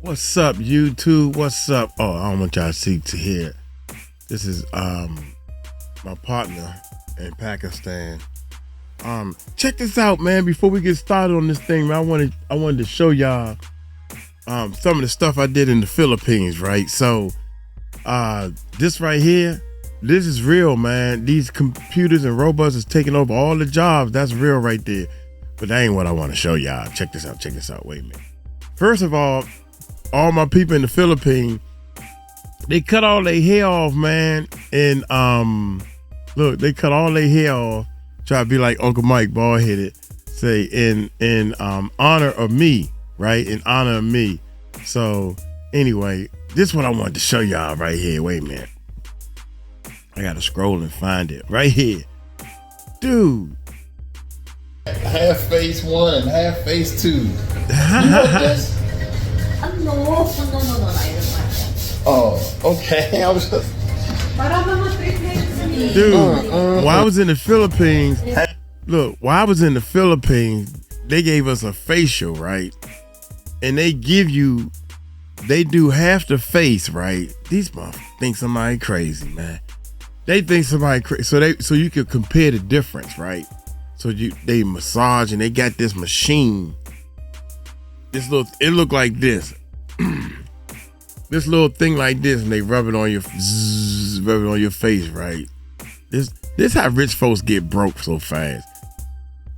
What's up, YouTube? What's up? Oh, I don't want y'all to hear. This is my partner in Pakistan. Check this out, man. Before we get started on this thing, man, I wanted to show y'all some of the stuff I did in the Philippines, right? So this right here, this is real, man. These computers and robots is taking over all the jobs. That's real right there. But that ain't what I want to show y'all. Check this out. Check this out. Wait a minute. First of all my people in the Philippines, they cut all their hair off, man. And look, they cut all their hair off. Try to be like Uncle Mike, bald headed. Say in honor of me, right? In honor of me. So anyway, this is what I wanted to show y'all right here. Wait a minute. I gotta scroll and find it right here, dude. Half face one and half face two. You know this? No. Oh, okay. I was just. Dude, while I was in the Philippines, they gave us a facial, right? And they do half the face, right? These motherfuckers think somebody crazy, man. They think somebody crazy, so you can compare the difference, right? So they massage and they got this machine. It look like this. This little thing like this, and they rub it on your face, right? This how rich folks get broke so fast.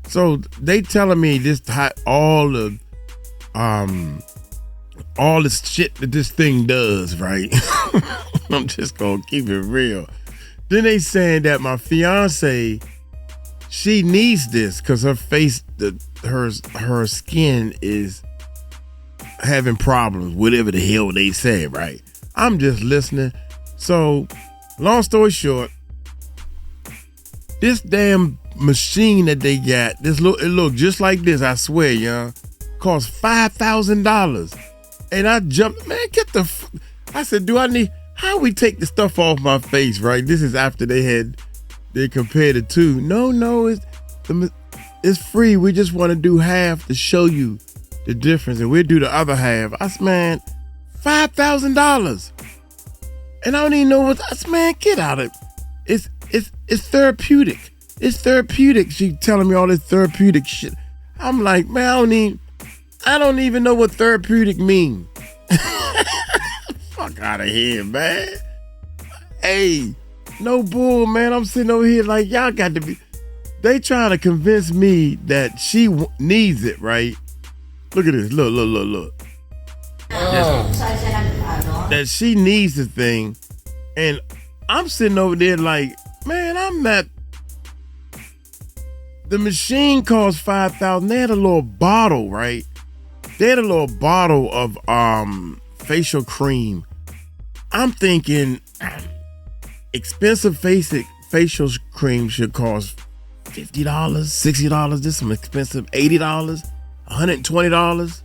So they telling me this all the shit that this thing does, right? I'm just gonna keep it real. Then they saying that my fiance, she needs this because her face, her skin is having problems, whatever the hell they say, right? I'm just listening. So, long story short, this damn machine that they got, it look just like this, I swear, y'all, cost $5,000. And I jumped, man, I said, how we take the stuff off my face, right? This is after they compared the two. No, it's free. We just want to do half to show you the difference, and we'll do the other half. I said, man, $5,000. And I don't even know man, get out of it. It's therapeutic. It's therapeutic. She telling me all this therapeutic shit. I'm like, man, I don't even know what therapeutic mean. Fuck out of here, man. Hey, no bull, man. I'm sitting over here like, y'all got to be. They trying to convince me that she needs it, right? Look at this. Look. That she needs the thing. And I'm sitting over there like, man, I'm not. The machine cost $5,000. They had a little bottle, right? They had a little bottle of facial cream. I'm thinking expensive facial cream should cost $50, $60. This is some expensive $80, $120,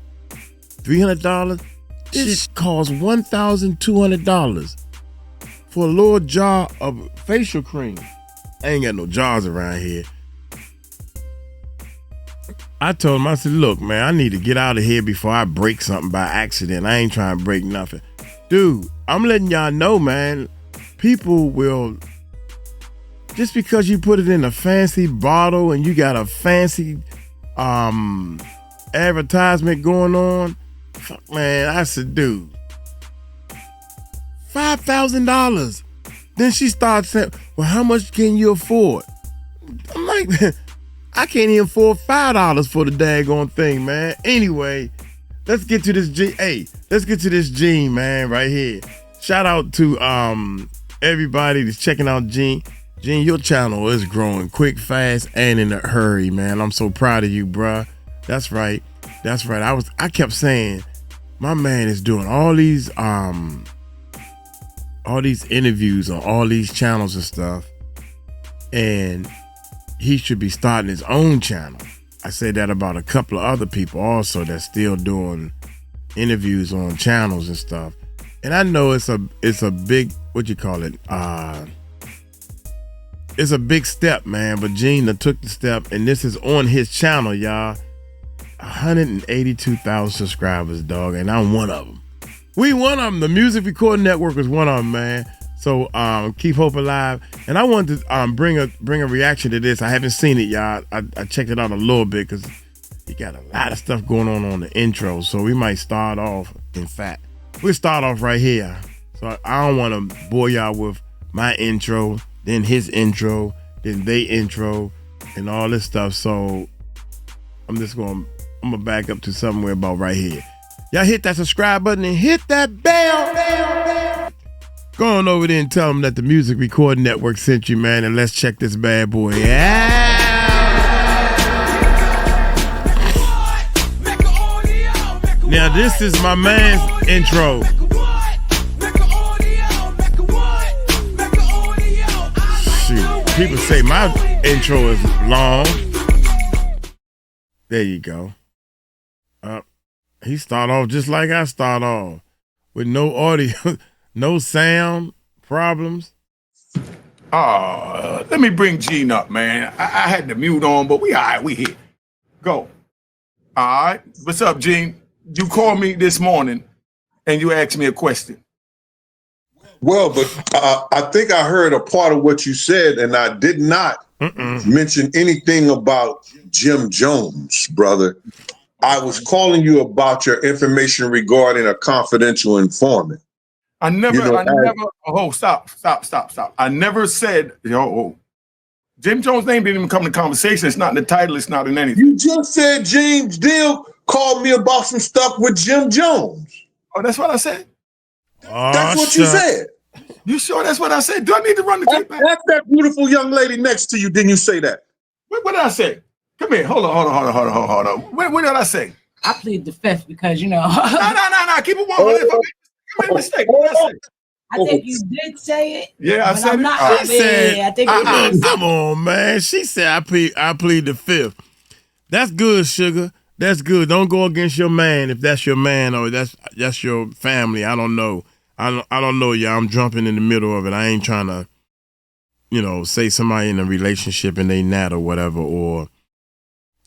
$300. This costs $1,200 for a little jar of facial cream. I ain't got no jars around here. I told him, I said, look, man, I need to get out of here before I break something by accident. I ain't trying to break nothing. Dude, I'm letting y'all know, man, people will, just because you put it in a fancy bottle and you got a fancy advertisement going on, fuck, man, I said, dude, $5,000. Then she starts saying, well, how much can you afford? I'm like, I can't even afford $5 for the daggone thing, man. Anyway, let's get to this gene. Hey, let's get to this gene, man, right here. Shout out to everybody that's checking out Gene. Gene, your channel is growing quick, fast, and in a hurry, man. I'm so proud of you, bruh. That's right. I kept saying, my man is doing all these interviews on all these channels and stuff, and he should be starting his own channel. I said that about a couple of other people also that's still doing interviews on channels and stuff. And I know it's a big, what you call it? It's a big step, man. But Gene took the step, and this is on his channel, y'all. 182,000 subscribers, dog, and I'm one of them. We one of them. The Music Recording Network was one of them, man. So keep hope alive. And I wanted to bring a reaction to this. I haven't seen it, y'all. I checked it out a little bit because he got a lot of stuff going on the intro. So we might start off. In fact, we'll start off right here. So I don't want to bore y'all with my intro, then his intro, then they intro, and all this stuff. So I'm gonna back up to somewhere about right here. Y'all hit that subscribe button and hit that bell. Go on over there and tell them that the Music Recording Network sent you, man, and let's check this bad boy out. Now this is my man's intro. Shoot, people say my intro is long. There you go. He start off just like I start off, with no audio, no sound problems. Let me bring Gene up, man. I had the mute on, but we all right, we here. Go. All right. What's up, Gene? You called me this morning and you asked me a question. Well, but I think I heard a part of what you said, and I did not mention anything about Jim Jones, brother. I was calling you about your information regarding a confidential informant. Stop. I never said, Jim Jones' name didn't even come in the conversation. It's not in the title. It's not in anything. You just said James Deal called me about some stuff with Jim Jones. Oh, that's what I said? That's what you said. You sure that's what I said? Do I need to run the tape back? That's that beautiful young lady next to you. Didn't you say that? What did I say? Come here. Hold on. What did I say? I plead the fifth because, No. Keep it 100. If I made a mistake, what did I say? I think you did say it. Yeah, I said it. I think you did. Come on, man. She said I plead the fifth. That's good, sugar. That's good. Don't go against your man if that's your man or that's your family. I don't know. I don't know, y'all. I'm jumping in the middle of it. I ain't trying to, say somebody in a relationship and they not or whatever, or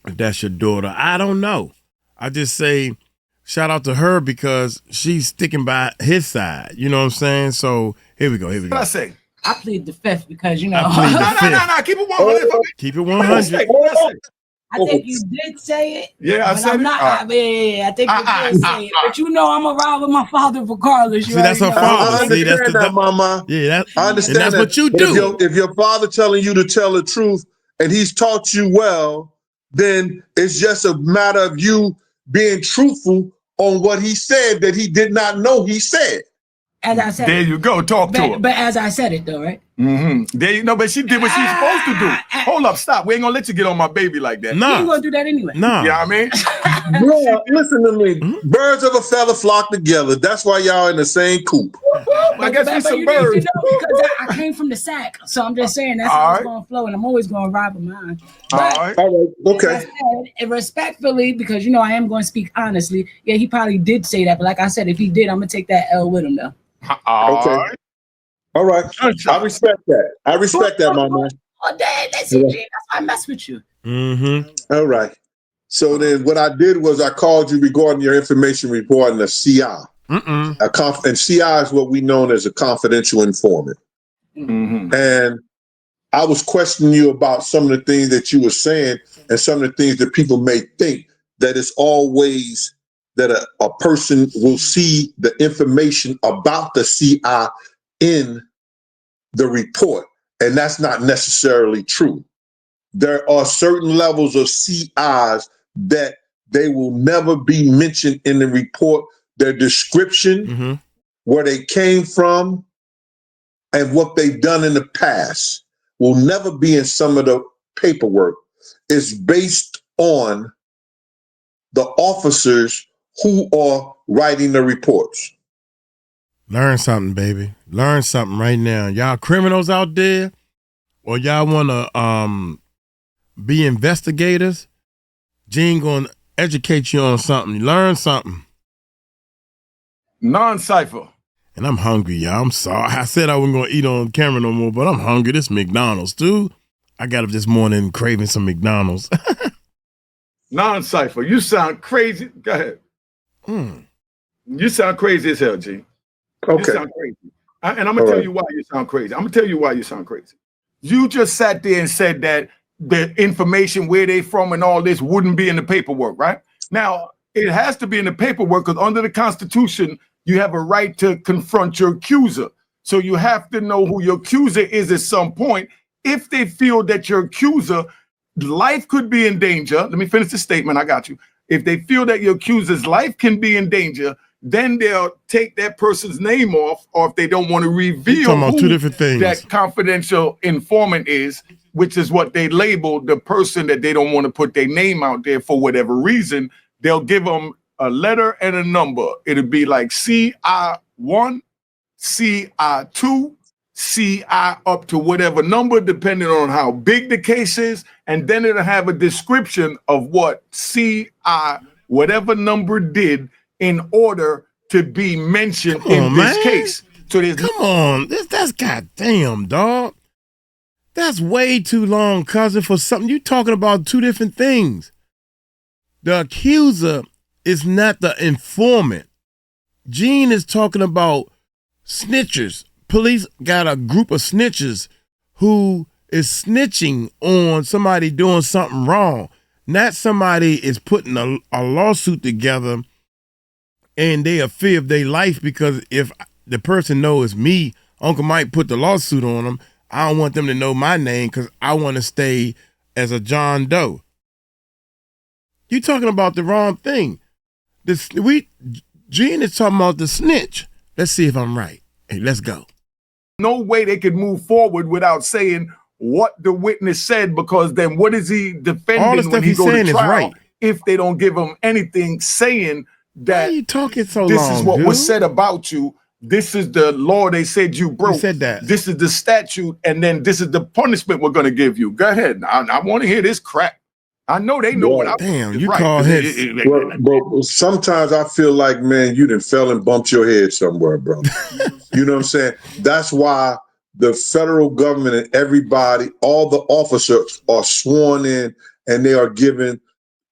if that's your daughter. I don't know. I just say shout out to her because she's sticking by his side. You know what I'm saying? So here we go. What did I say? I plead the fifth because, No. Keep it 100. Keep it 100. I think you did say it. Yeah, I said it. I think you did say it. But I'm a ride with my father regardless. See, that's her father. I understand that, Mama. Yeah, I understand and that's that. what you do. If your father telling you to tell the truth and he's taught you well, then it's just a matter of you being truthful on what he said that he did not know he said. As I said, there you go. Talk to her. But as I said it, though, right? Mm-hmm. There you know, but she did what she's supposed to do. Hold up, stop. We ain't gonna let you get on my baby like that. No, you ain't gonna do that anyway. No, yeah, I mean, bro, listen to me. Birds of a feather flock together. That's why y'all in the same coop. I guess we some you birds. Need to know because I came from the sack, so I'm just saying that's how it's gonna flow, and I'm always gonna ride with mine. But, all right, okay. And respectfully, because I am going to speak honestly. Yeah, he probably did say that, but like I said, if he did, I'm gonna take that L with him though. Okay. All right. I respect that. I respect that, my man. Oh, Dad, that's it, G. That's why I mess with you. Mm-hmm. All right. So then what I did was I called you regarding your information regarding a CI. And CI is what we know as a confidential informant. Mm-hmm. And I was questioning you about some of the things that you were saying and some of the things that people may think that it's always that a person will see the information about the CI in the report. And that's not necessarily true. There are certain levels of CIs that they will never be mentioned in the report. Their description, where they came from, and what they've done in the past will never be in some of the paperwork. It's based on the officers who are writing the reports. Learn something, baby. Learn something right now. Y'all criminals out there, or y'all want to be investigators, Gene gonna educate you on something. Learn something. Non-cipher. And I'm hungry, y'all. I'm sorry. I said I wasn't gonna eat on camera no more, but I'm hungry. This McDonald's, too. I got up this morning craving some McDonald's. Non-cipher. You sound crazy. Go ahead. You sound crazy as hell, G. Okay. You sound crazy. And I'm going to tell you why you sound crazy. I'm going to tell you why you sound crazy. You just sat there and said that the information, where they from and all this wouldn't be in the paperwork, right? Now, it has to be in the paperwork because under the Constitution, you have a right to confront your accuser. So you have to know who your accuser is at some point. If they feel that your accuser, life could be in danger, let me finish the statement, I got you. If they feel that your accuser's life can be in danger, then they'll take that person's name off, or if they don't want to reveal who two different things. That confidential informant is, which is what they label the person that they don't want to put their name out there for whatever reason, they'll give them a letter and a number. It'll be like CI1, CI2, CI up to whatever number, depending on how big the case is. And then it'll have a description of what CI, whatever number did in order to be mentioned in this case. So there's come on, that's goddamn, dog. That's way too long, cousin, for something. You talking about two different things. The accuser is not the informant. Gene is talking about snitchers. Police got a group of snitchers who is snitching on somebody doing something wrong. Not somebody is putting a lawsuit together and they are fear of their life because if the person knows me, Uncle Mike put the lawsuit on them, I don't want them to know my name because I want to stay as a John Doe. You talking about the wrong thing. Gene is talking about the snitch. Let's see if I'm right. Hey, let's go. No way they could move forward without saying what the witness said, because then what is he defending all the stuff when he he's go saying to is trial right. If they don't give him anything saying that why are you talking so this long, is what dude? was said about you, this is the law they said you broke. Who said that? This is the statute, and then this is the punishment we're going to give you. Go ahead. I want to hear this crap. I know they know what I damn, you right. call him. Bro, sometimes I feel like, man, you done fell and bumped your head somewhere, bro. You know what I'm saying? That's why the federal government and everybody, all the officers are sworn in, and they are given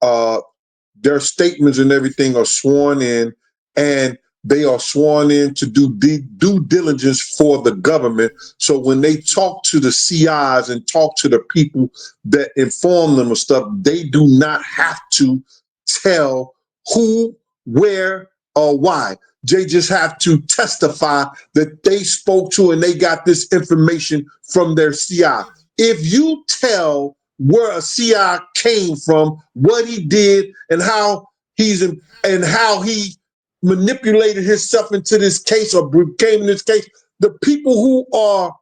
their statements and everything are sworn in, and they are sworn in to do due diligence for the government. So when they talk to the CIs and talk to the people that inform them of stuff, they do not have to tell who, where, or why. They just have to testify that they spoke to and they got this information from their CI. If you tell where a CI came from, what he did, and how he manipulated himself into this case or became in this case, the people who are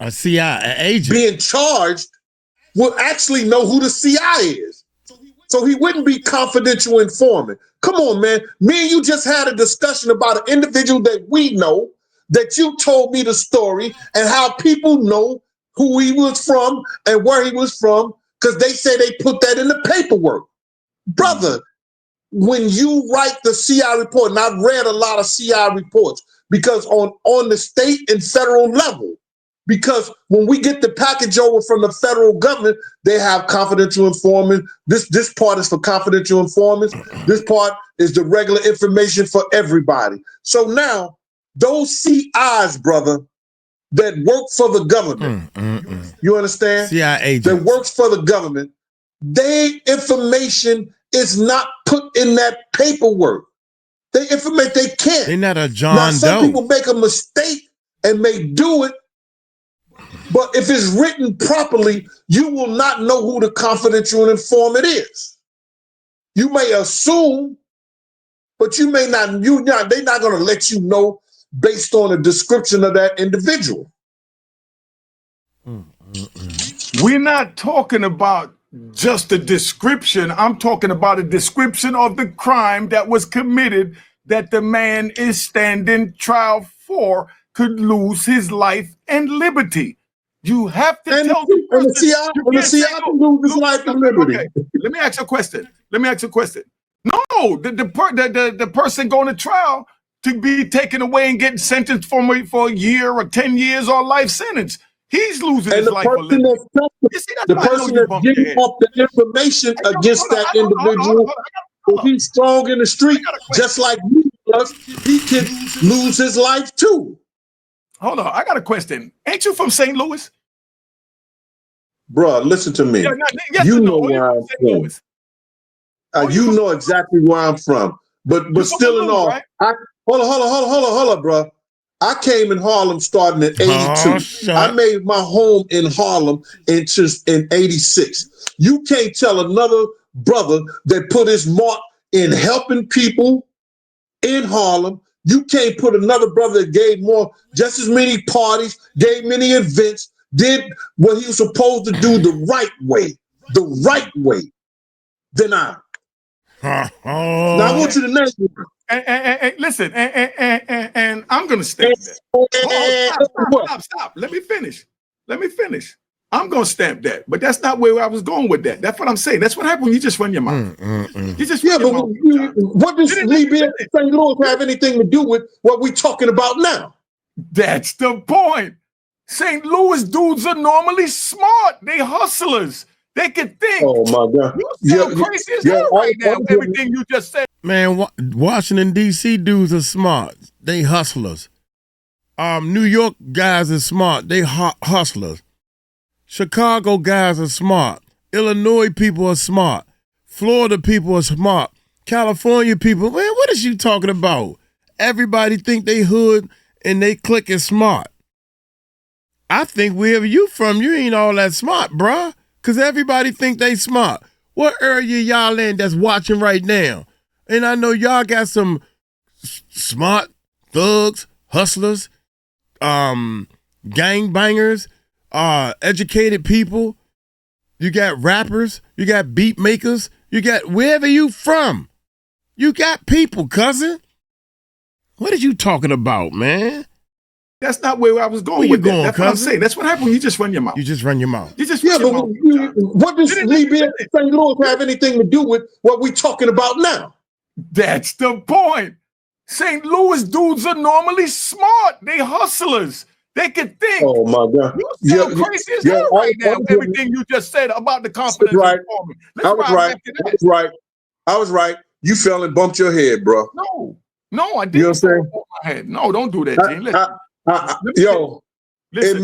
a CI, an agent being charged will actually know who the CI is. So he wouldn't be confidential informant. Come on, man. Me and you just had a discussion about an individual that we know, that you told me the story and how people know who he was from and where he was from, because they say they put that in the paperwork. Brother, when you write the CI report, and I've read a lot of CI reports, because on the state and federal level, because when we get the package over from the federal government, they have confidential informant. This part is for confidential informants. This part is the regular information for everybody. So now those CIs, brother, that work for the government, you understand? CI agents. That works for the government, their information is not put in that paperwork. They can't. They're not a John Now, some Doe. people make a mistake and may do it, but if it's written properly, you will not know who the confidential informant is. You may assume, but you may not. They're not going to let you know based on a description of that individual. We're not talking about just a description. I'm talking about a description of the crime that was committed that the man is standing trial for could lose his life and liberty. You have to tell the person. The CI can lose his life and liberty. Okay. Let me ask you a question. No, the person going to trial to be taken away and getting sentenced for a year or 10 years or life sentence. He's losing his life or liberty. The person that's giving up the information against that individual. if he's strong in the street, just like me was, he can lose his life too. Hold on, I got a question. Ain't you from St. Louis? Bruh, listen to me. Yes you or know no? where I'm from. You know exactly where I'm from. But still in all, right? hold on, bro. I came in Harlem starting in 82. I made my home in Harlem in 86. You can't tell another brother that put his mark in helping people in Harlem. You can't put another brother that gave just as many parties, gave many events, did what he was supposed to do the right way than I. Now I want you to name it. And listen, and I'm gonna stamp that. Stop. Let me finish. I'm gonna stamp that, but that's not where I was going with that. That's what I'm saying. That's what happened when you just run your mouth. You just run your mouth. What does me being in St. Louis have anything to do with what we're talking about now? That's the point. St. Louis dudes are normally smart. They hustlers. They can think. Oh my God! You sound crazy as hell right now. Everything you just said. Man, Washington D.C. dudes are smart. They hustlers. New York guys are smart. They hustlers. Chicago guys are smart. Illinois people are smart. Florida people are smart. California people, man, what is you talking about? Everybody think they hood and they clique is smart. I think wherever you from, you ain't all that smart, bruh. Because everybody think they smart. What area y'all in that's watching right now? And I know y'all got some smart thugs, hustlers, gangbangers, educated people. You got rappers. You got beat makers. You got wherever you from. You got people, cousin. What are you talking about, man? That's not where I was going with that. That's what I'm saying. That's what happened when you just run your mouth. You just run your mouth. You just run your mouth. What does me being in St. Louis have anything to do with what we're talking about now? That's the point. St. Louis dudes are normally smart. They hustlers. They can think. Oh my God! You sound crazy as hell right now. Everything you just said about the confidence. Right. I was right. You fell and bumped your head, bro. No, I didn't. You know what I'm saying? Bump my head. No, don't do that, Gene. Listen,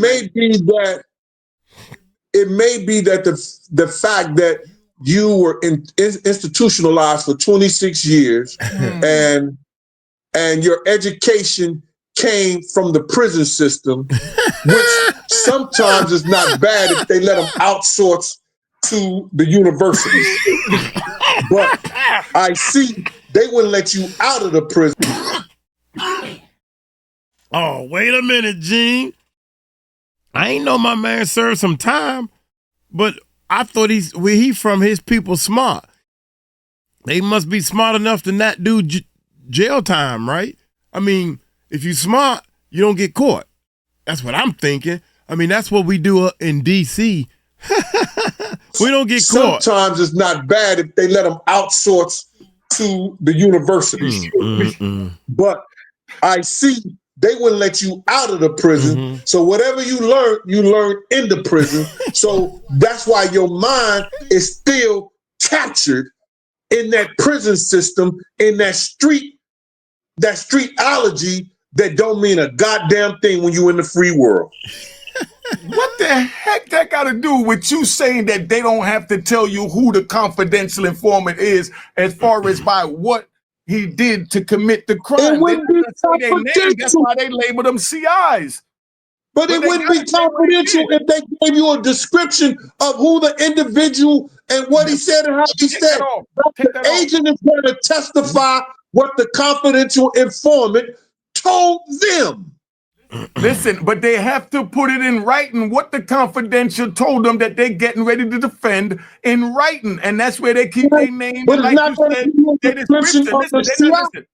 it may be that the fact that you were institutionalized for 26 years and your education came from the prison system, which sometimes is not bad if they let them outsource to the universities. But I see they wouldn't let you out of the prison. Oh, wait a minute, Gene. I ain't know my man served some time, but I thought where he from, his people smart. They must be smart enough to not do jail time, right? I mean, if you smart, you don't get caught. That's what I'm thinking. I mean, that's what we do in D.C. We don't get caught. Sometimes it's not bad if they let them outsource to the universities. But I see they wouldn't let you out of the prison. So whatever you learn in the prison. So that's why your mind is still captured in that prison system, in that streetology that don't mean a goddamn thing when you in the free world. What the heck that got to do with you saying that they don't have to tell you who the confidential informant is as far as by what he did to commit the crime? It wouldn't be confidential. That's why they label them CIs. But it wouldn't be confidential if they gave you a description of who the individual and what he said and how he said. The agent is going to testify what the confidential informant told them. Listen, but they have to put it in writing what the confidential told them that they're getting ready to defend in writing. And that's where they keep their name. But it's not going to be a description of the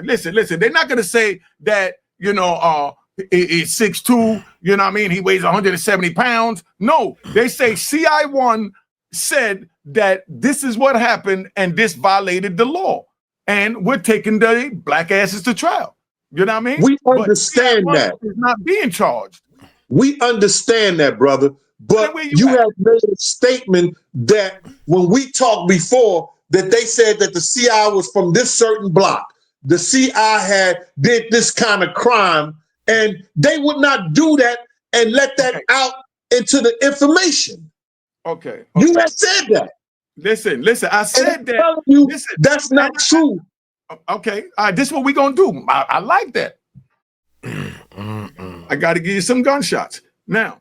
Listen, they're not going to say that, it's 6'2", you know what I mean? He weighs 170 pounds. No, they say CI1 said that this is what happened and this violated the law. And we're taking the black asses to trial. You know what I mean? We understand that. Is not being charged. We understand that, brother. But you have made a statement that when we talked before that they said that the CI was from this certain block. The CI did this kind of crime, and they would not do that and let that out into the information. Okay. You have said that. Listen. I said that. Listen, that's not true. Okay. All right, this is what we're going to do. I like that. I got to give you some gunshots. Now,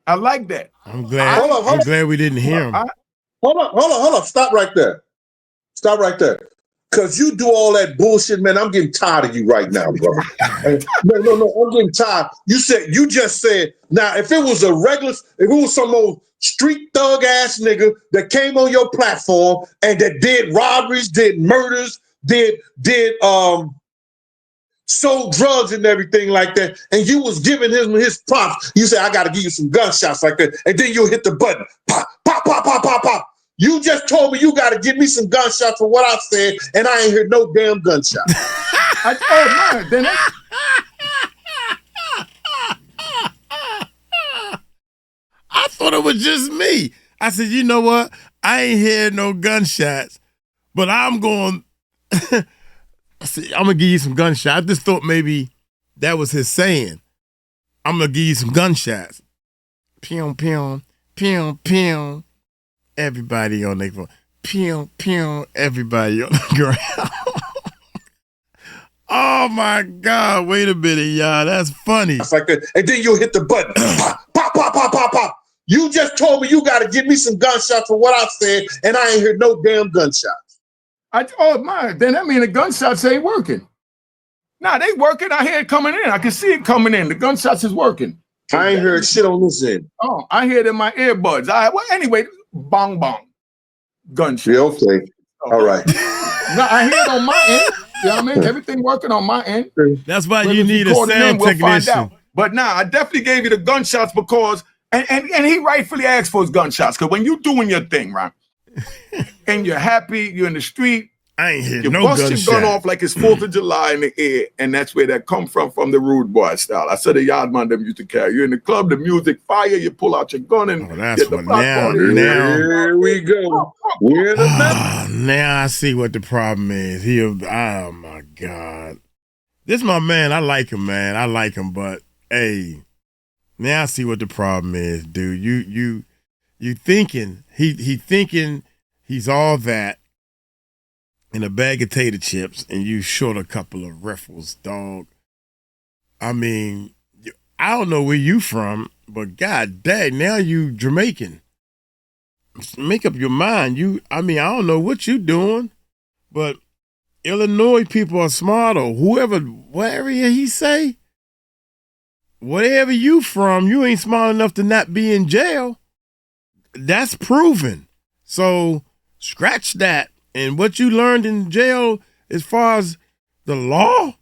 I like that. I'm glad we didn't hear him. Hold on. Stop right there. Because you do all that bullshit, man. I'm getting tired of you right now, bro. No. I'm getting tired. You just said, now, if it was some old street thug ass nigga that came on your platform and that did robberies, did murders, did sold drugs and everything like that, and you was giving him his props, you say, I got to give you some gunshots like that, and then you'll hit the button. Pop, pop, pop, pop, pop, pop. You just told me you got to give me some gunshots for what I said, and I ain't heard no damn gunshots. Then I thought it was just me. I said, you know what? I ain't heard no gunshots, but I'm going to give you some gunshots. I just thought maybe that was his saying. I'm going to give you some gunshots. Pew, pew, pew, pew. Everybody on their phone. Pew, pew. Everybody on the ground. Oh, my God. Wait a minute, y'all. That's funny. It's like that. And then you'll hit the button. Pop, pop, pop, pop, pop, pop. You just told me you got to give me some gunshots for what I said, and I ain't heard no damn gunshots. Then that means the gunshots ain't working. Nah, they working. I hear it coming in. I can see it coming in. The gunshots is working. I ain't heard shit on this end. Oh, I hear it in my earbuds. Anyway, bong bong. Gunshot. Yeah, okay. All right. No, I hear it on my end. You know what I mean? Everything working on my end. That's why you need a sound technician. But now I definitely gave you the gunshots because, and he rightfully asked for his gunshots, because when you doing your thing, right, and you're happy, you're in the street, I ain't hear you no bust gunshot. your gun off like it's 4th of July in the air, and that's where that come from the rude boy style. I said the yard man them used to carry. You're in the club, the music fire, you pull out your gun and that's what now. Here we go. We're in the now I see what the problem is. Oh my God. This is my man. I like him, man. I like him, but hey, now I see what the problem is, dude. You thinking he thinking he's all that in a bag of tater chips, and you short a couple of riffles, dog. I mean, I don't know where you from, but God dang, now you Jamaican. Make up your mind. I don't know what you doing, but Illinois people are smart, or wherever he say, wherever you from, you ain't smart enough to not be in jail. That's proven. So scratch that. And what you learned in jail as far as the law,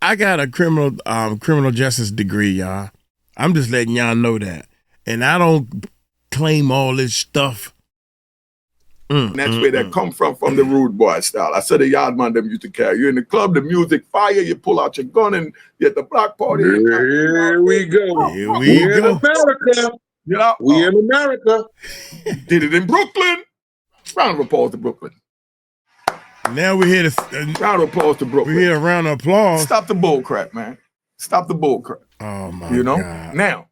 I got a criminal justice degree, y'all. I'm just letting y'all know that. And I don't claim all this stuff. And that's where that come from the rude boy style. I said the yard man them used to carry. You're in the club, the music fire, you pull out your gun and you at the block party. Here we go. We're in America. Yeah. We in America. Did it in Brooklyn. Round of applause to Brooklyn. Now we hear round of applause to Brooklyn. We hear a round of applause. Stop the bull crap, man. Stop the bull crap. Oh my God. Now,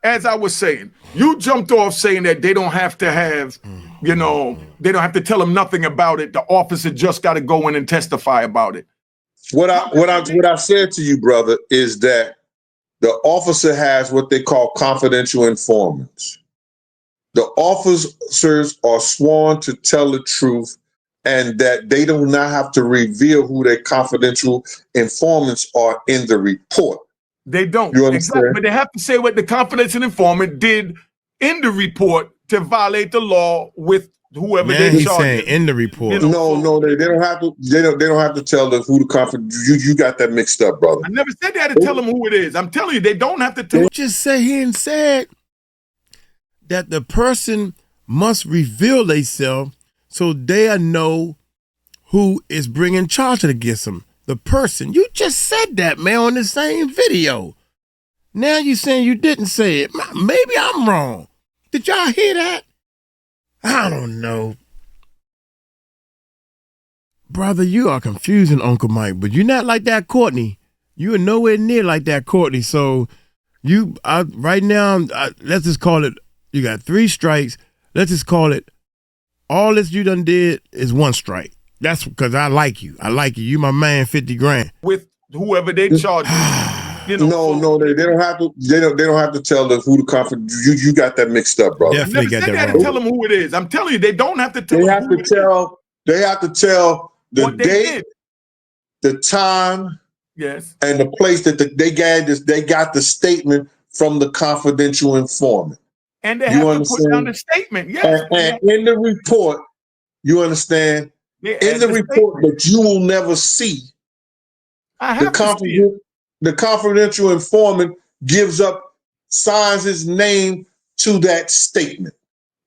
as I was saying, you jumped off saying that they don't have to have, they don't have to tell them nothing about it. The officer just got to go in and testify about it. What I said to you, brother, is that the officer has what they call confidential informants. The officers are sworn to tell the truth, and that they do not have to reveal who their confidential informants are in the report. They don't. You understand? Exactly. But they have to say what the confidential informant did in the report to violate the law with whoever they charge. Saying in the report. No, they don't have to. They don't have to tell them who the confidential. You got that mixed up, brother. I never said they had to tell them who it is. I'm telling you, they don't have to tell. You just say he and said that the person must reveal themselves so they'll know who is bringing charges against them. The person. You just said that, man, on the same video. Now you saying you didn't say it. Maybe I'm wrong. Did y'all hear that? I don't know. Brother, you are confusing Uncle Mike, but you're not like that Courtney. You are nowhere near like that Courtney. So right now, let's just call it, you got 3 strikes. Let's just call it, all this you done did is 1 strike. That's because I like you. I like you. You my man, 50 grand. With whoever they charge. You know, no, they don't have to. They don't have to tell them who the confidential. You got that mixed up, brother. Definitely got that wrong. Tell them who it is. I'm telling you, they don't have to tell. They have to tell. They have to tell the date, the time, yes, and the place that they got the statement from the confidential informant. And they have to put down the statement. Yes, and in the report, you understand. In the report that you will never see, the confidential informant signs his name to that statement.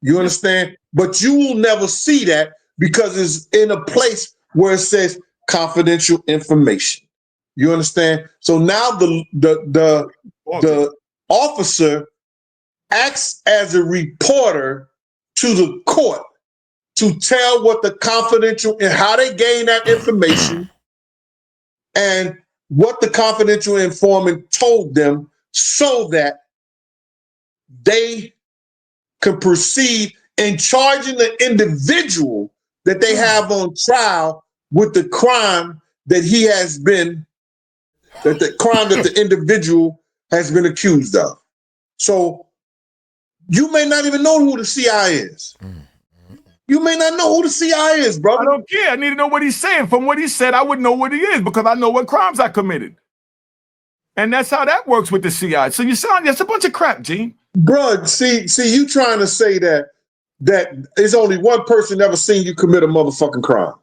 You understand? But you will never see that because it's in a place where it says confidential information. You understand? So now the officer acts as a reporter to the court to tell what the confidential and how they gain that information and what the confidential informant told them so that they can proceed in charging the individual that they have on trial with the crime that the individual has been accused of. So you may not even know who the CI is. You may not know who the CI is, brother. I don't care. I need to know what he's saying. From what he said, I would know what he is because I know what crimes I committed. And that's how that works with the CI. So it's a bunch of crap, Gene. Bro, see, you trying to say that there's only one person ever seen you commit a motherfucking crime.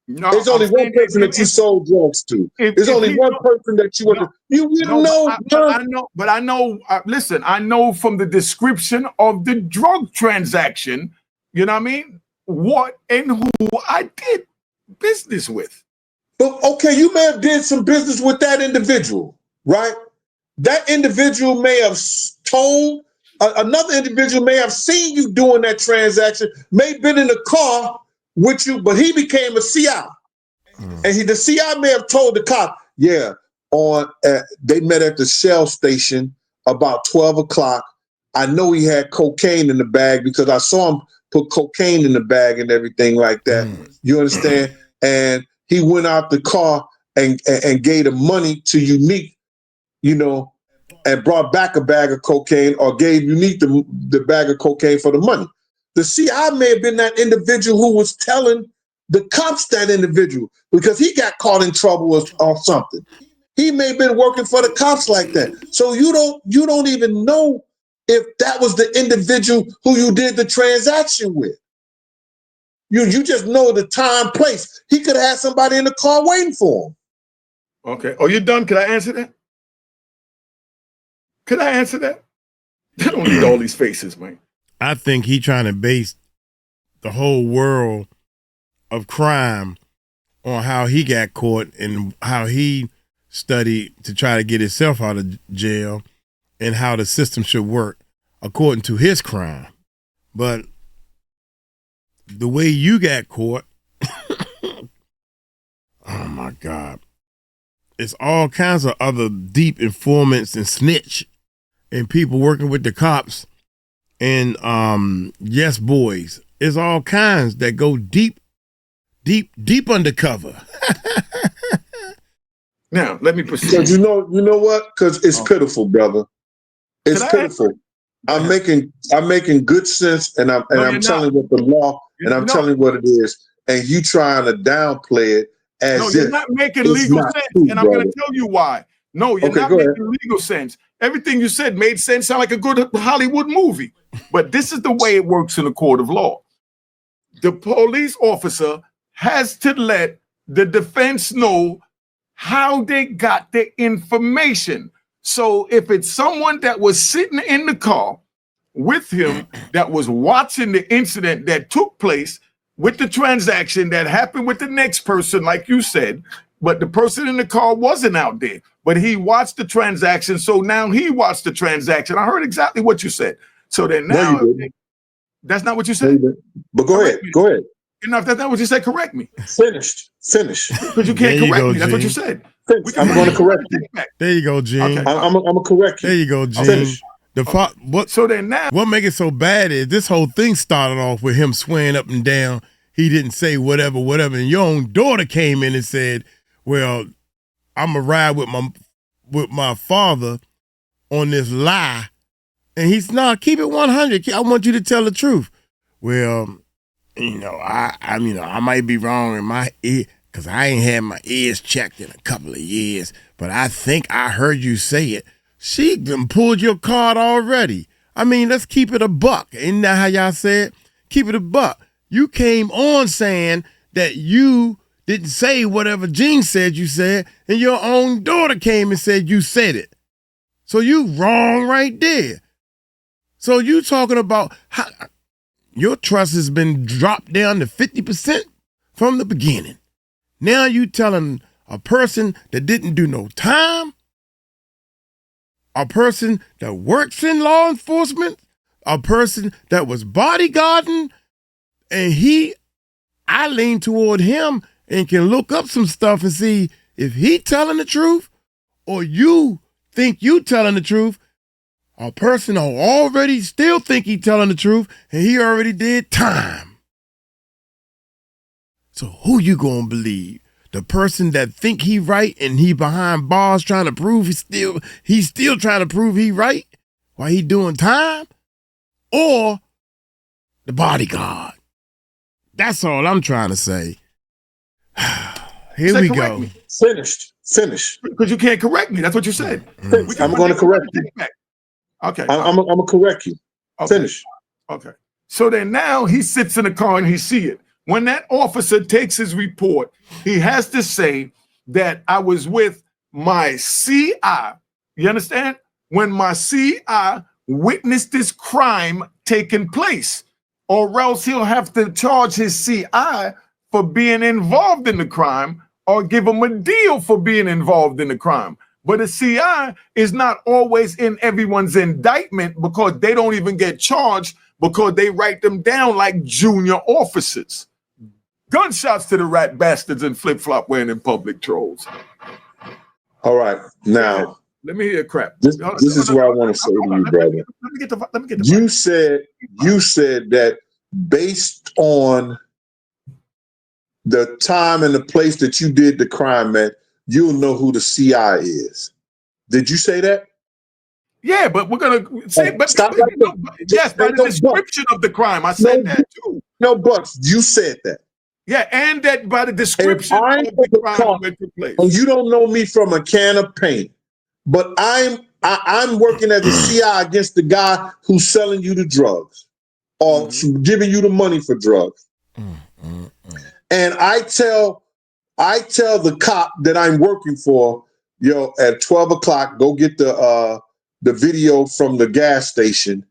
No, there's only one person that you sold drugs to. There's only one person that you want to. You know. But I know. Listen, I know from the description of the drug transaction. You know what I mean? What and who I did business with. But okay, you may have did some business with that individual, right? That individual may have told another individual may have seen you doing that transaction, may have been in the car with you, but he became a CI. And the CI may have told the cop, yeah, they met at the Shell station about 12 o'clock. I know he had cocaine in the bag because I saw him put cocaine in the bag and everything like that. You understand? And he went out the car and gave the money to Unique, and brought back a bag of cocaine or gave Unique the bag of cocaine for the money. The CI may have been that individual who was telling the cops that individual because he got caught in trouble or something. He may have been working for the cops like that. So you don't even know if that was the individual who you did the transaction with. You just know the time, place. He could have had somebody in the car waiting for him. Okay. Oh, you done? Could I answer that? Could I answer that? I don't need all these faces, man. I think he trying to base the whole world of crime on how he got caught and how he studied to try to get himself out of jail and how the system should work according to his crime. But the way you got caught, oh my God, it's all kinds of other deep informants and snitch and people working with the cops and yes boys. It's all kinds that go deep undercover. Now, let me proceed. Because you know what? Because it's pitiful, brother. It's pitiful. I'm making good sense, and I'm telling what the law, and I'm telling what it is, and you trying to downplay it as no, you're not making legal sense, true, and I'm going to tell you why. No, you're not making legal sense. Everything you said made sense, sound like a good Hollywood movie, but this is the way it works in a court of law. The police officer has to let the defense know how they got the information. So if it's someone that was sitting in the car with him that was watching the incident that took place with the transaction that happened with the next person, like you said, but the person in the car wasn't out there, but he watched the transaction. So now he watched the transaction. I heard exactly what you said. So then now That's not what you said. But go ahead. Go ahead. You know, if that's not what you said, correct me. Finish. Because you can't correct me. That's what you said. I'm going to correct you. There you go, Gene. Okay. I'm going to correct you. There you go, Gene. Finish. So then now, what make it so bad is this whole thing started off with him swearing up and down. He didn't say whatever, and your own daughter came in and said, "Well, I'm gonna ride with my father on this lie," and he's not. Keep it 100. I want you to tell the truth. Well, you know, I might be wrong in my ear because I ain't had my ears checked in a couple of years, but I think I heard you say it. She done pulled your card already. I mean, let's keep it a buck. Isn't that how y'all said? Keep it a buck. You came on saying that you didn't say whatever Gene said you said, and your own daughter came and said you said it. So you wrong right there. So you talking about how your trust has been dropped down to 50% from the beginning. Now you telling a person that didn't do no time, a person that works in law enforcement, a person that was bodyguarding, and I lean toward him and can look up some stuff and see if he telling the truth or you think you telling the truth. A person who already still think he telling the truth and he already did time. So who you gonna believe? The person that think he right and he behind bars trying to prove he's still trying to prove he right while he doing time? Or the bodyguard? That's all I'm trying to say. Here we go. Finish. Because you can't correct me. That's what you said. I'm going to correct you. Okay. I'm going to correct you. Okay. Finish. Okay. So then now he sits in the car and he see it. When that officer takes his report, he has to say that I was with my CI. You understand? When my CI witnessed this crime taking place, or else he'll have to charge his CI for being involved in the crime or give him a deal for being involved in the crime. But a CI is not always in everyone's indictment because they don't even get charged because they write them down like junior officers. Gunshots to the rat bastards and flip-flop wearing in public trolls. All right. Now, let me hear crap. This is what I want to say to you, brother. Let me get the you said that based on the time and the place that you did the crime at, you'll know who the CI is. Did you say that? Yeah, but we're gonna say, but stop right yes, by the description of the crime, I said that too. No buts. You said that. Yeah, and that by the description of the crime that took place. And you don't know me from a can of paint, but I'm working as a CI against the guy who's selling you the drugs or giving you the money for drugs. And I tell the cop that I'm working for, yo, at 12 o'clock, go get the video from the gas station,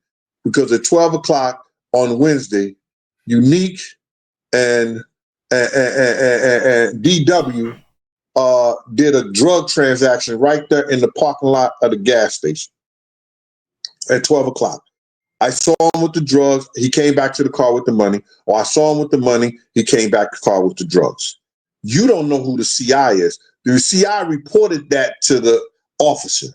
because at 12 o'clock on Wednesday, Unique and DW did a drug transaction right there in the parking lot of the gas station at 12 o'clock. I saw him with the drugs. He came back to the car with the money. Or I saw him with the money. He came back to the car with the drugs. You don't know who the CI is. The CI reported that to the officer.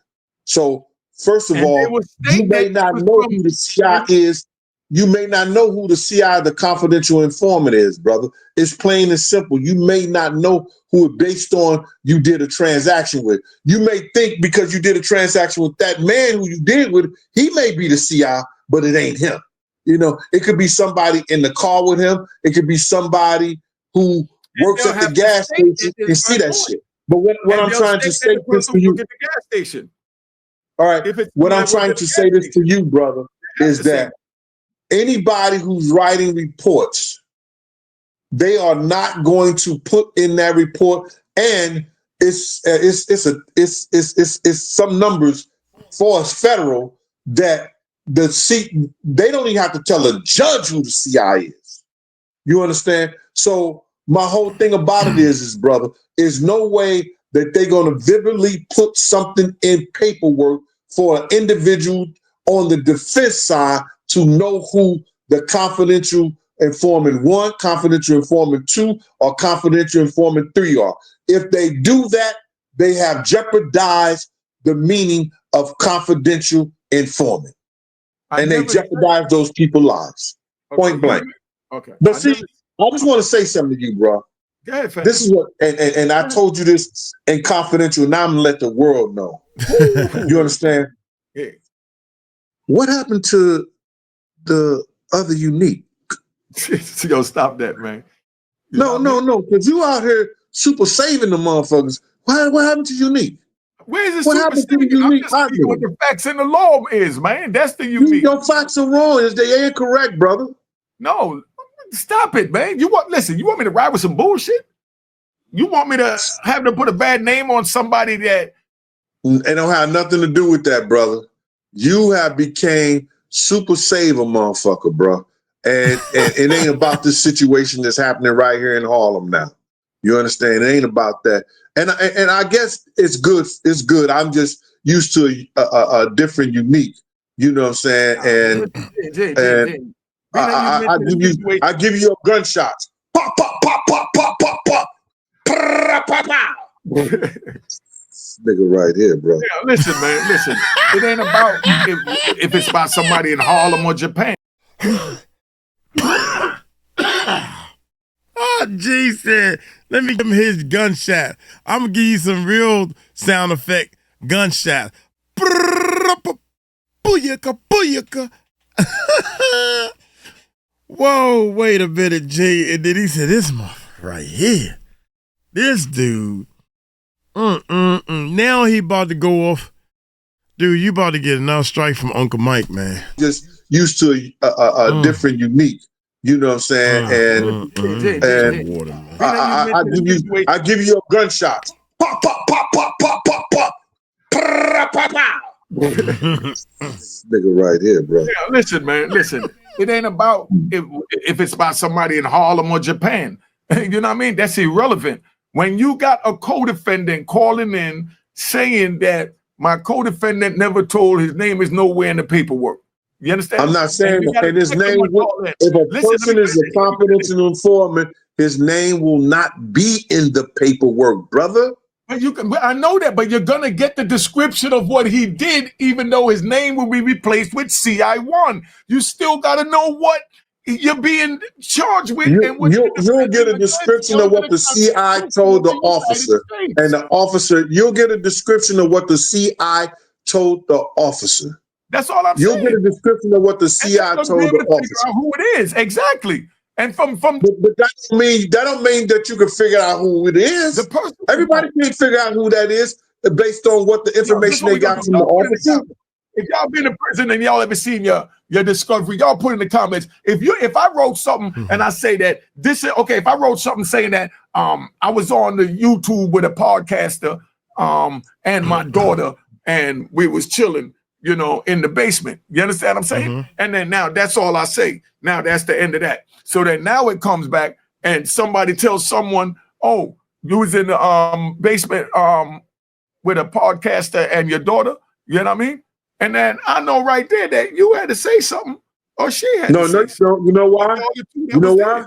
So, first of all, you may not know who the CI is. You may not know who the CI, the confidential informant, is, brother. It's plain and simple. You may not know who it based on you did a transaction with. You may think because you did a transaction with that man who you did with, he may be the CI, but it ain't him. You know, it could be somebody in the car with him. It could be somebody who works at the gas station and see that shit. But what I'm trying to say this to you, at the gas station. All right, what I'm trying to say this to you, brother, is that anybody who's writing reports, they are not going to put in that report, and it's some numbers for us federal that they don't even have to tell a judge who the CI is. You understand? So my whole thing about it is brother, is no way that they're going to vividly put something in paperwork for an individual on the defense side to know who the confidential informant 1, confidential informant 2, or confidential informant 3 are. If they do that, they have jeopardized the meaning of confidential informant. And they jeopardize those people's lives. Point blank. Okay. But see, I just want to say something to you, bro. Go ahead, fam. This is what, and I told you this in confidential, now I'm gonna let the world know. You understand? Yeah. What happened to the other unique? Yo, stop that, man. No, because you out here super saving the motherfuckers. What happened to unique? Where's the What super happened to the saving? I'm unique? just telling you what the facts in the law is, man. That's the unique. Your facts are wrong. They ain't correct, brother. No, stop it, man. You want me to ride with some bullshit? You want me to have to put a bad name on somebody that it don't have nothing to do with that, brother. You have became super saver, motherfucker, bro. And it ain't about this situation that's happening right here in Harlem now. You understand? It ain't about that. And I guess it's good. It's good. I'm just used to a different unique. You know what I'm saying? And I give you a gunshot. Pop, pop, pop, pop, pop, pop, pop. Nigga right here, bro. Yeah, listen, man. Listen. It ain't about if it's about somebody in Harlem or Japan. Oh, G said, let me give him his gunshot. I'm going to give you some real sound effect gunshot. Booyaka, booyaka. Whoa, wait a minute, G. And then he said, this motherfucker right here. This dude. Now he about to go off. Dude, you about to get another strike from Uncle Mike, man. Just used to a different unique. You know what I'm saying? I give you a gunshot. Pop, pop, pop, pop, pop, pop, pop. Nigga right here, bro. Yeah, listen, man. Listen. It ain't about if it's about somebody in Harlem or Japan. You know what I mean? That's irrelevant. When you got a co-defendant calling in saying that my co-defendant never told his name is nowhere in the paperwork. You understand? I'm not saying that. And his name, if a person is a confidential informant, his name will not be in the paperwork, brother. But I know that, but you're gonna get the description of what he did, even though his name will be replaced with CI1. You still gotta know what you're being charged with. You'll get a description of what the CI told the officer. And the officer, you'll get a description of what the CI told the officer. That's all I'm saying. You'll get a description of what the CI told the officer. Out who it is, exactly. And but that don't mean that you can figure out who it is. The person, everybody can figure out who that is based on what the information they got from the officer. If y'all been in prison and y'all ever seen your discovery, y'all put in the comments. If I wrote something and I say that this is okay, if I wrote something saying that I was on the YouTube with a podcaster and my daughter and we was chilling, you know, in the basement. You understand what I'm saying? And then now that's all I say. Now that's the end of that. So then now it comes back and somebody tells someone, oh, you was in the basement with a podcaster and your daughter. You know what I mean? And then I know right there that you had to say something or she had to say something. You know why? You know why?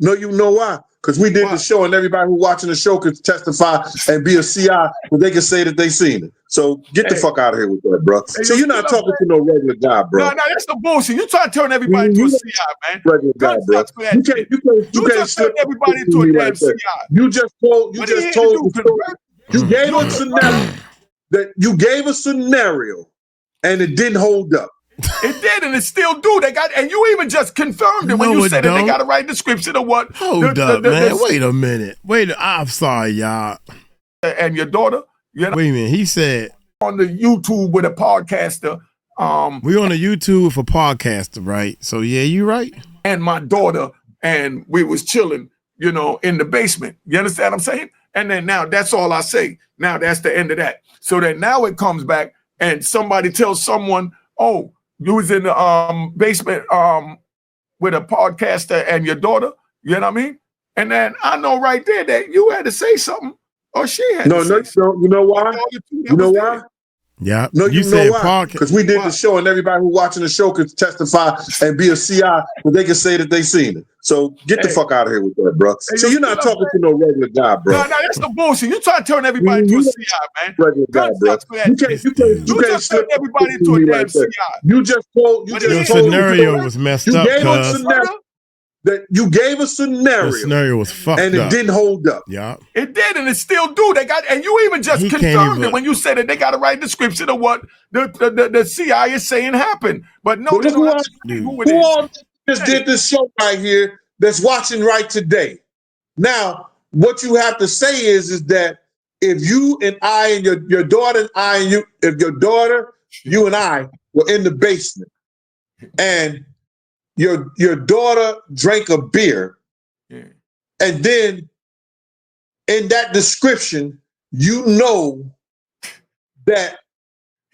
No, you know why? Because we did the show and everybody who watching the show could testify and be a CI, but they can say that they seen it. So get the fuck out of here with that, bro. So you're not talking to no regular guy, bro. No, that's the bullshit. You try to turn everybody to a CI, man. Regular guy, bro. You can't turn everybody to a damn CI. You just told the story. You gave a scenario you gave a scenario and it didn't hold up. It did, and it still do. And you even just confirmed it when you said that they got to write a description of what. Hold up, man. Wait a minute. I'm sorry, y'all. And your daughter. You know, wait a minute. He said on the YouTube with a podcaster. We on the YouTube for podcaster, right? So yeah, you right. And my daughter and we was chilling, you know, in the basement. You understand what I'm saying? And then now that's all I say. Now that's the end of that. So then now it comes back and somebody tells someone, oh, you was in the basement with a podcaster and your daughter. You know what I mean? And then I know right there that you had to say something or she had to say something. You know why? You know why? Yeah. No, you know why? Because we did Why? the show, and everybody who watching the show could testify and be a CI, but they can say that they seen it. So get the fuck out of here with that, bro. So you're not talking to no regular guy, bro. No, that's the bullshit. You trying to turn everybody into a CI, man. Regular guy, bro. You can't turn everybody into a damn CI. You just told. Your scenario was messed up, cuz. You gave a scenario. The scenario was fucked up. And it didn't hold up. Yeah. It did, and it still do. They got, and you even just confirmed it when you said that they got to write description of what the CI is saying happened. But no, but who all just did this show right here that's watching right today? Now, what you have to say is that if you and I and your daughter and I and you, if your daughter, you and I were in the basement and your daughter drank a beer, and then in that description, you know that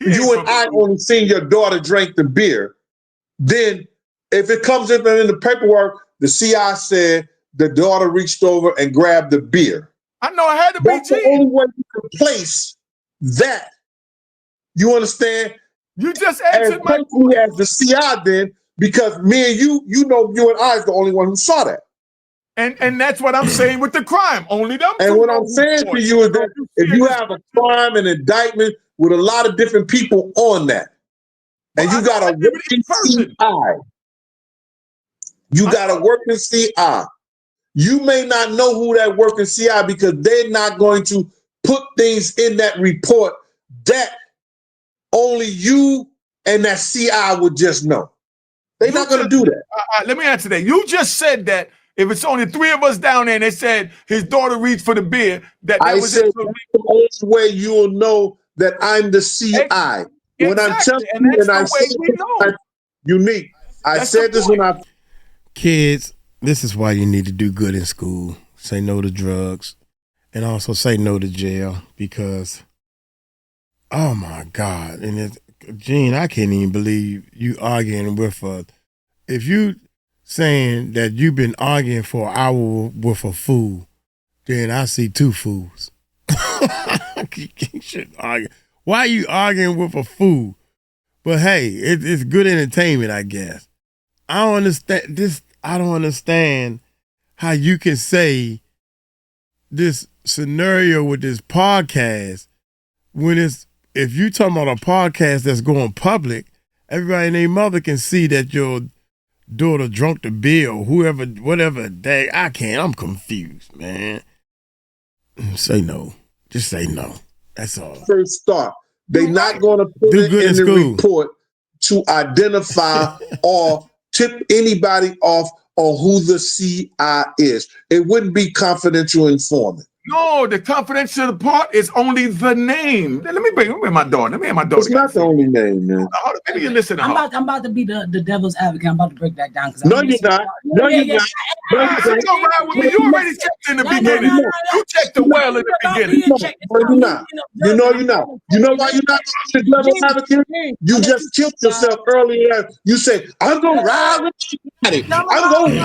you and I only seen your daughter drink the beer, then if it comes in the paperwork, the CI said the daughter reached over and grabbed the beer. I know I had to be. That's the only way you can place that. You understand? You just answered my question as the CI then, because me and you know you and I is the only one who saw that. And that's what I'm saying with the crime. Only them. And what I'm saying to you is that if you have a crime and indictment with a lot of different people on that, and you got a working CI, you got a working CI, you may not know who that working CI because they're not going to put things in that report that only you and that CI would just know. They're not going to do that. Let me answer that. You just said that if it's only 3 of us down there and they said his daughter reached for the beer, that was said the only way you'll know that I'm the CI. When I'm telling you, and I said unique. I said this when I... Kids, this is why you need to do good in school. Say no to drugs and also say no to jail because, oh my God. And Gene, I can't even believe you arguing with if you saying that you've been arguing for an hour with a fool, then I see 2 fools. You shouldn't argue. Why are you arguing with a fool? But hey, it's good entertainment, I guess. I don't understand this. I don't understand how you can say this scenario with this podcast when if you talking about a podcast that's going public, everybody and their mother can see that your daughter drunk the beer or whoever, whatever day. I'm confused, man. Say no. Just say no. That's all. First thought. They're not going to put it in the report to identify or tip anybody off on who the CI is. It wouldn't be confidential informant. No, the confidential part is only the name. Let me bring my daughter. Let me have my daughter. It's not the only name, man. Maybe you listen to I'm about to be the devil's advocate. I'm about to break that down. No, you're not. No, you're not. You already checked in the beginning. You checked the well in the beginning. You're not. You know you're not. You know why you're not the devil's advocate? You just killed yourself earlier. You said, I'm going to ride with somebody. I'm going to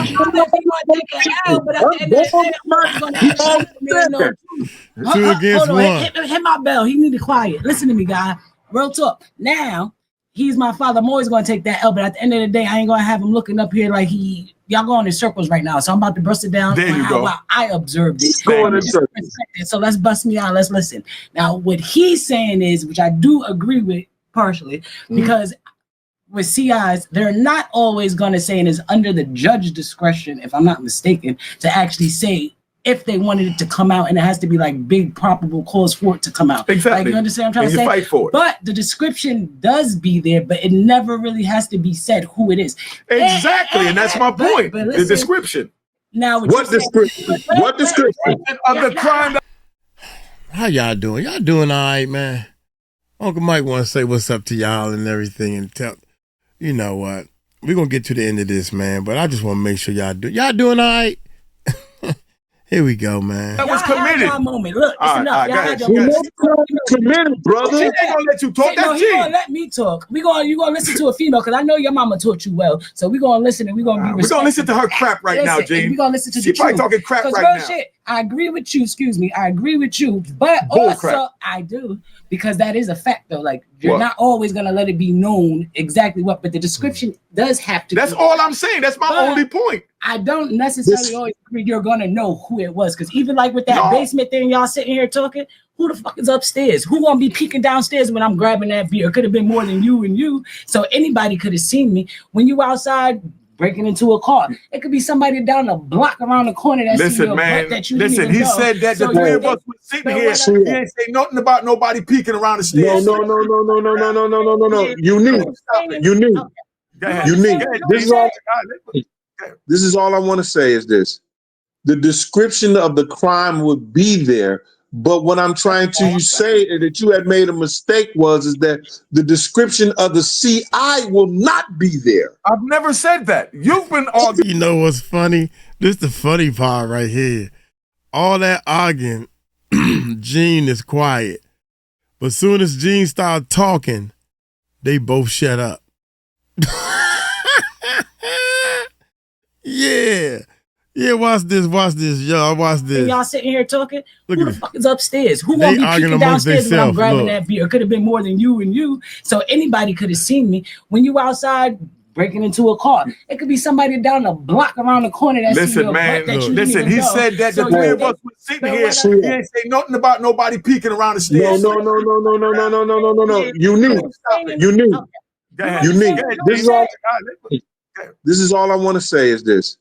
Two against one. Hit my bell. He need to quiet. Listen to me, guy. Real talk. Now, he's my father. I'm always going to take that L, but at the end of the day, I ain't going to have him looking up here like y'all going in circles right now. So I'm about to bust it down. There you go. I observed it. Going in circles. So let's bust me out. Let's listen. Now, what he's saying is, which I do agree with partially, because with CIs, they're not always going to say, and it's under the judge's discretion, if I'm not mistaken, to actually say if they wanted it to come out, and it has to be like big probable cause for it to come out. Exactly. Like, you understand what I'm trying to say? Fight for it. But the description does be there, but it never really has to be said who it is. Exactly, and that's my point. But listen, the description. Now, what description? What description of the crime? How y'all doing? Y'all doing all right, man? Uncle Mike want to say what's up to y'all and everything, and tell you know what, we're gonna get to the end of this, man. But I just want to make sure y'all doing all right. Here we go, man. That was committed. Moment. Look, it's enough. Committed, brother. She ain't gonna let you talk. No, he gonna let me talk. You gonna listen to a female because I know your mama taught you well. So we gonna listen and we gonna be. We're gonna listen to her crap right now, Gene. We gonna listen to she the probably truth. talking crap right now. I agree with you. Excuse me. I agree with you. But also, I do, because that is a fact, though. Like, you're not always going to let it be known exactly what, but the description does have to. That's all I'm saying. That's my only point. I don't necessarily always agree you're going to know who it was. Because even like with that basement thing, y'all sitting here talking, who the fuck is upstairs? Who going to be peeking downstairs when I'm grabbing that beer? It could have been more than you and you. So anybody could have seen me. When you outside breaking into a car, it could be somebody down the block around the corner that listen, man. That you listen, he said that the three of us were sitting here. He didn't say nothing about nobody peeking around the stairs. No. Unique. This is all I want to say is this. The description of the crime would be there, but what I'm trying to say that you had made a mistake is that the description of the CI will not be there. I've never said that. You've been arguing. You know what's funny? This is the funny part right here. All that arguing, Gene is quiet. But soon as Gene started talking, they both shut up. Yeah. Yeah, watch this, y'all. Watch this. And y'all sitting here talking. Who the fuck is upstairs? Who gonna be peeking downstairs when I'm grabbing that beer? It could have been more than you and you. So anybody could have seen me. When you outside breaking into a car, it could be somebody down the block around the corner that listen, man. Listen, he said that the three of us were sitting here. He didn't say nothing about nobody peeking around the stairs. No. Unique. This is all I want to say is this.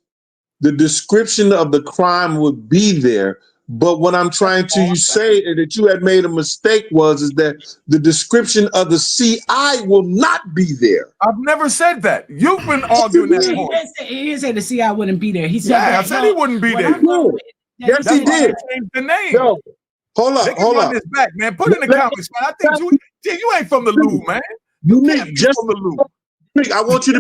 The description of the crime would be there, but what I'm trying to say that you had made a mistake is that the description of the CI will not be there. I've never said that. You've been arguing that point. He didn't say the CI wouldn't be there. He said I said he wouldn't be there. Yes, he did. Changed the name. No. Hold up. This back, man. Put in the comments, man. I think you ain't from the Louvre, man. Unique, just from the Louvre. I want you to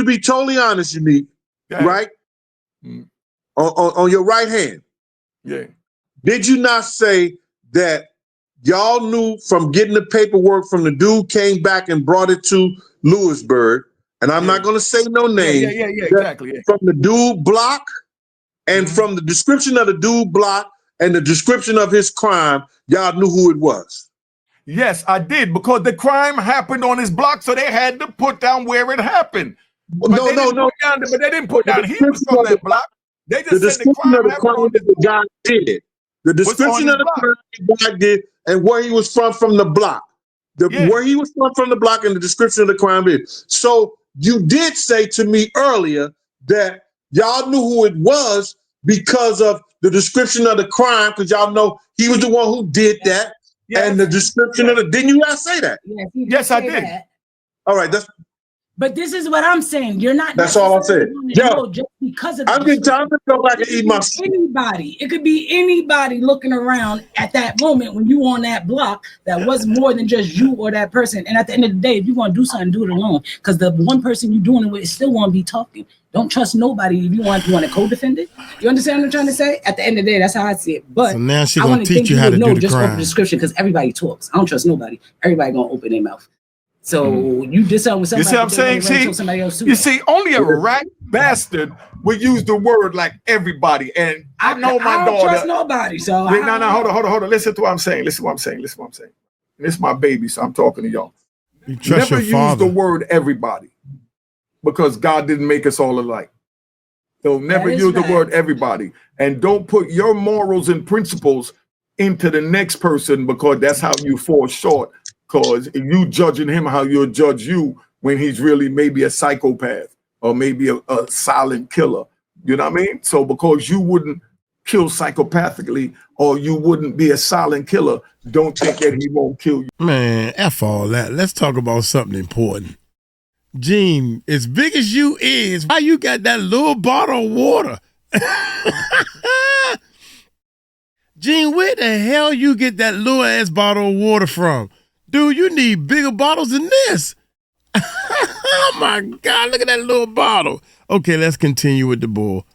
be totally honest, Unique, right? On your right hand. Yeah. Did you not say that y'all knew from getting the paperwork from the dude came back and brought it to Lewisburg, and I'm not going to say no name. Yeah, exactly. Yeah. From the dude block and from the description of the dude block and the description of his crime, y'all knew who it was. Yes, I did, because the crime happened on his block, so they had to put down where it happened. But no. But they didn't put down he was from that block. They just said the crime happened on the guy did. The description of the crime the guy did and where he was from the block. Where he was from the block and the description of the crime is. So you did say to me earlier that y'all knew who it was because of the description of the crime, because y'all know he was the one who did that. Yes. And the description of didn't you guys say that? Yes, I did. That. All right, but this is what I'm saying. You're not. That's all I'm saying. Yo, just because of I'm getting time to go back and eat my. Anybody, it could be anybody looking around at that moment when you on that block that was more than just you or that person. And at the end of the day, if you want to do something, do it alone. Because the one person you're doing it with still want to be talking. Don't trust nobody if you want to co-defend it. You understand what I'm trying to say? At the end of the day, that's how I see it. But so now she's gonna teach you how to do the just crime. Off the description, because everybody talks. I don't trust nobody. Everybody gonna open their mouth. So you did something with somebody. You see what I'm saying? You see, only a rat bastard would use the word like everybody. And I know my daughter. I don't trust nobody. So hold on. Listen to what I'm saying. This is my baby, so I'm talking to y'all. You trust Never your father. use the word everybody, because God didn't make us all alike. So never use the word everybody. And don't put your morals and principles into the next person, because that's how you fall short. Because you judging him how you'll judge you when he's really maybe a psychopath or maybe a silent killer. You know what I mean? So because you wouldn't kill psychopathically or you wouldn't be a silent killer, don't think that he won't kill you. Man, F all that. Let's talk about something important. Gene, as big as you is, why you got that little bottle of water? Gene, where the hell you get that little ass bottle of water from? Dude, you need bigger bottles than this. Oh my God, look at that little bottle. Okay, let's continue with the bull.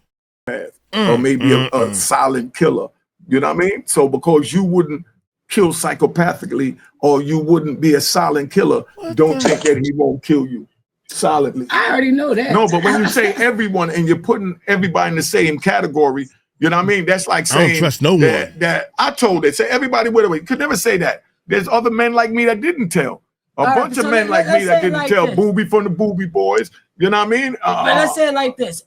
Or maybe a silent killer. You know what I mean? So because you wouldn't kill psychopathically or you wouldn't be a silent killer, don't think that he won't kill you. solidly. I already know that. No, but when you say everyone and you're putting everybody in the same category, you know what I mean? That's like saying I don't trust no one. That I told it. Say everybody went away. Could never say that. There's other men like me that didn't tell. A bunch of men like me that didn't tell. Booby from the Booby Boys. You know what I mean? But let's say it like this.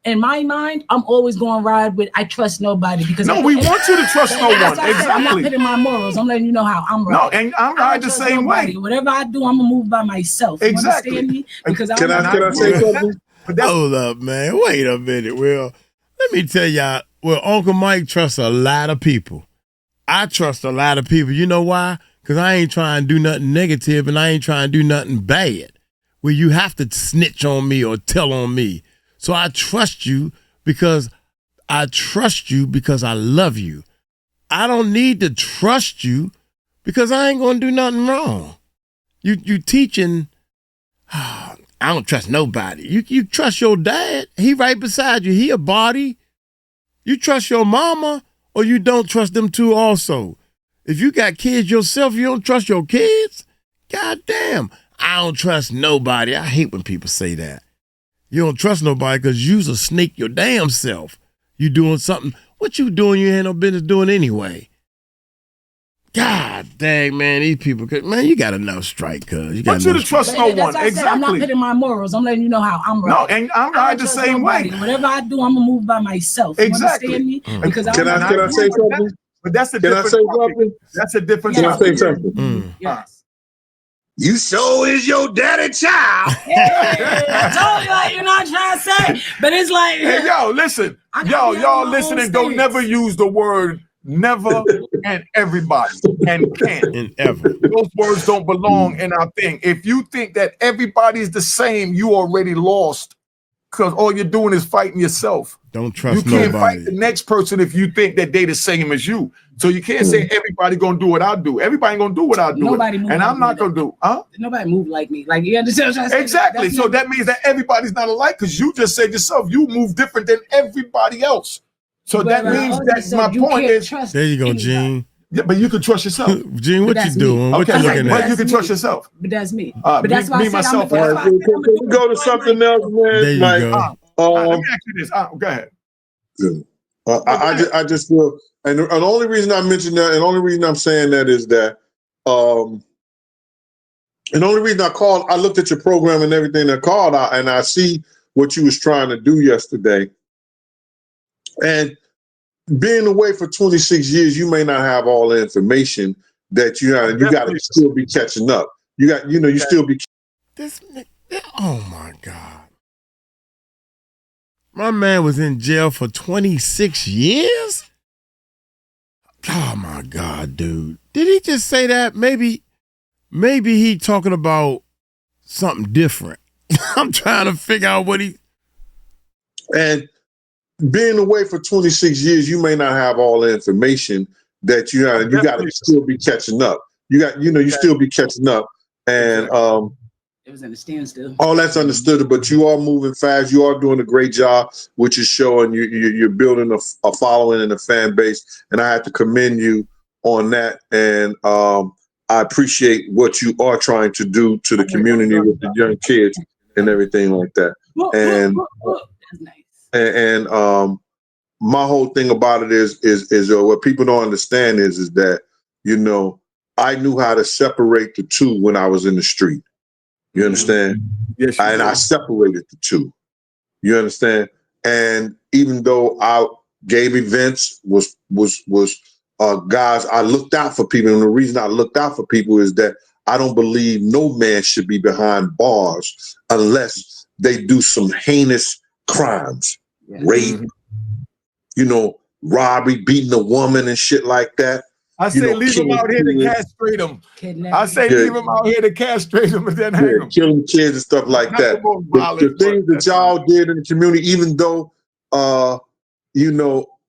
In my mind, I'm always going to ride with I trust nobody because we want you to trust no one. Exactly. I'm not putting my morals. I'm letting you know how I'm riding. No, and I'm riding the same way. Whatever I do, I'm gonna move by myself. Exactly. You understand me? Because can I say something? Hold up, man. Wait a minute. Well, let me tell y'all. Well, Uncle Mike trusts a lot of people. I trust a lot of people. You know why? Because I ain't trying to do nothing negative and I ain't trying to do nothing bad where you have to snitch on me or tell on me. So I trust you because I love you. I don't need to trust you because I ain't gonna do nothing wrong. You teaching, I don't trust nobody. You trust your dad. He right beside you. He a body. You trust your mama or you don't trust them too also. If you got kids yourself, you don't trust your kids? God damn. I don't trust nobody. I hate when people say that. You don't trust nobody because you's a snake your damn self. You doing something. What you doing you ain't no business doing anyway. God dang, man, these people, man, you got enough strike, cuz. You got to trust no one. Exactly. I'm not putting my morals. I'm letting you know how I'm riding. No, and I'm riding the same way. Whatever I do, I'm going to move by myself. Exactly. You understand me? Because Can I say something? But that's a Can different I say topic. something? That's a different Can I topic. say something? Yes. You sure is your daddy child. I told you, like, you know what I'm trying to say? But it's like, hey, yo, listen. Y'all listening, don't never use the word never and everybody and can't. And ever. Those words don't belong in our thing. If you think that everybody's the same, you already lost because all you're doing is fighting yourself. Don't trust nobody. You can't nobody. fight the next person if you think that they the same as you. So you can't say everybody gonna do what I do. Everybody gonna do what I do. Nobody and I'm not gonna do. Nobody move like me. Like you understand what I'm saying? Exactly. So that means that everybody's not alike because you just said yourself you move different than everybody else. So that means that my point is. There you go, Gene. Yeah, but you can trust yourself. Gene, what you doing? What you looking at? But you can trust yourself. But that's me. But that's why I said myself. Can we go to something else, man? There you go. Let me ask you this. Go ahead. I just feel, and the only reason I mentioned that, and the only reason I'm saying that is that, and the only reason I looked at your program and everything that called out, and I see what you was trying to do yesterday. And being away for 26 years, you may not have all the information that you got to still be catching up. You still be. Oh my God. My man was in jail for 26 years? Oh my God, dude. Did he just say that? Maybe he talking about something different. I'm trying to figure out what he. And being away for 26 years, you may not have all the information that you got to still be catching up. You still be catching up. And it was in the standstill. All that's understood, but you are moving fast. You are doing a great job, which is showing you're building a following and a fan base. And I have to commend you on that. And I appreciate what you are trying to do to the community with the young kids and everything like that. And that's nice. And my whole thing about it is what people don't understand is that, I knew how to separate the two when I was in the street. You understand? Yes. And I separated the two. You understand? And even though I gave events was guys, I looked out for people. And the reason I looked out for people is that I don't believe no man should be behind bars unless they do some heinous crimes. Yeah. Rape, robbery, beating a woman and shit like that. I say leave him out here to castrate him. I say leave him out here to castrate him and then hang him. Killing kids and stuff like that. The things that y'all did in the community, even though,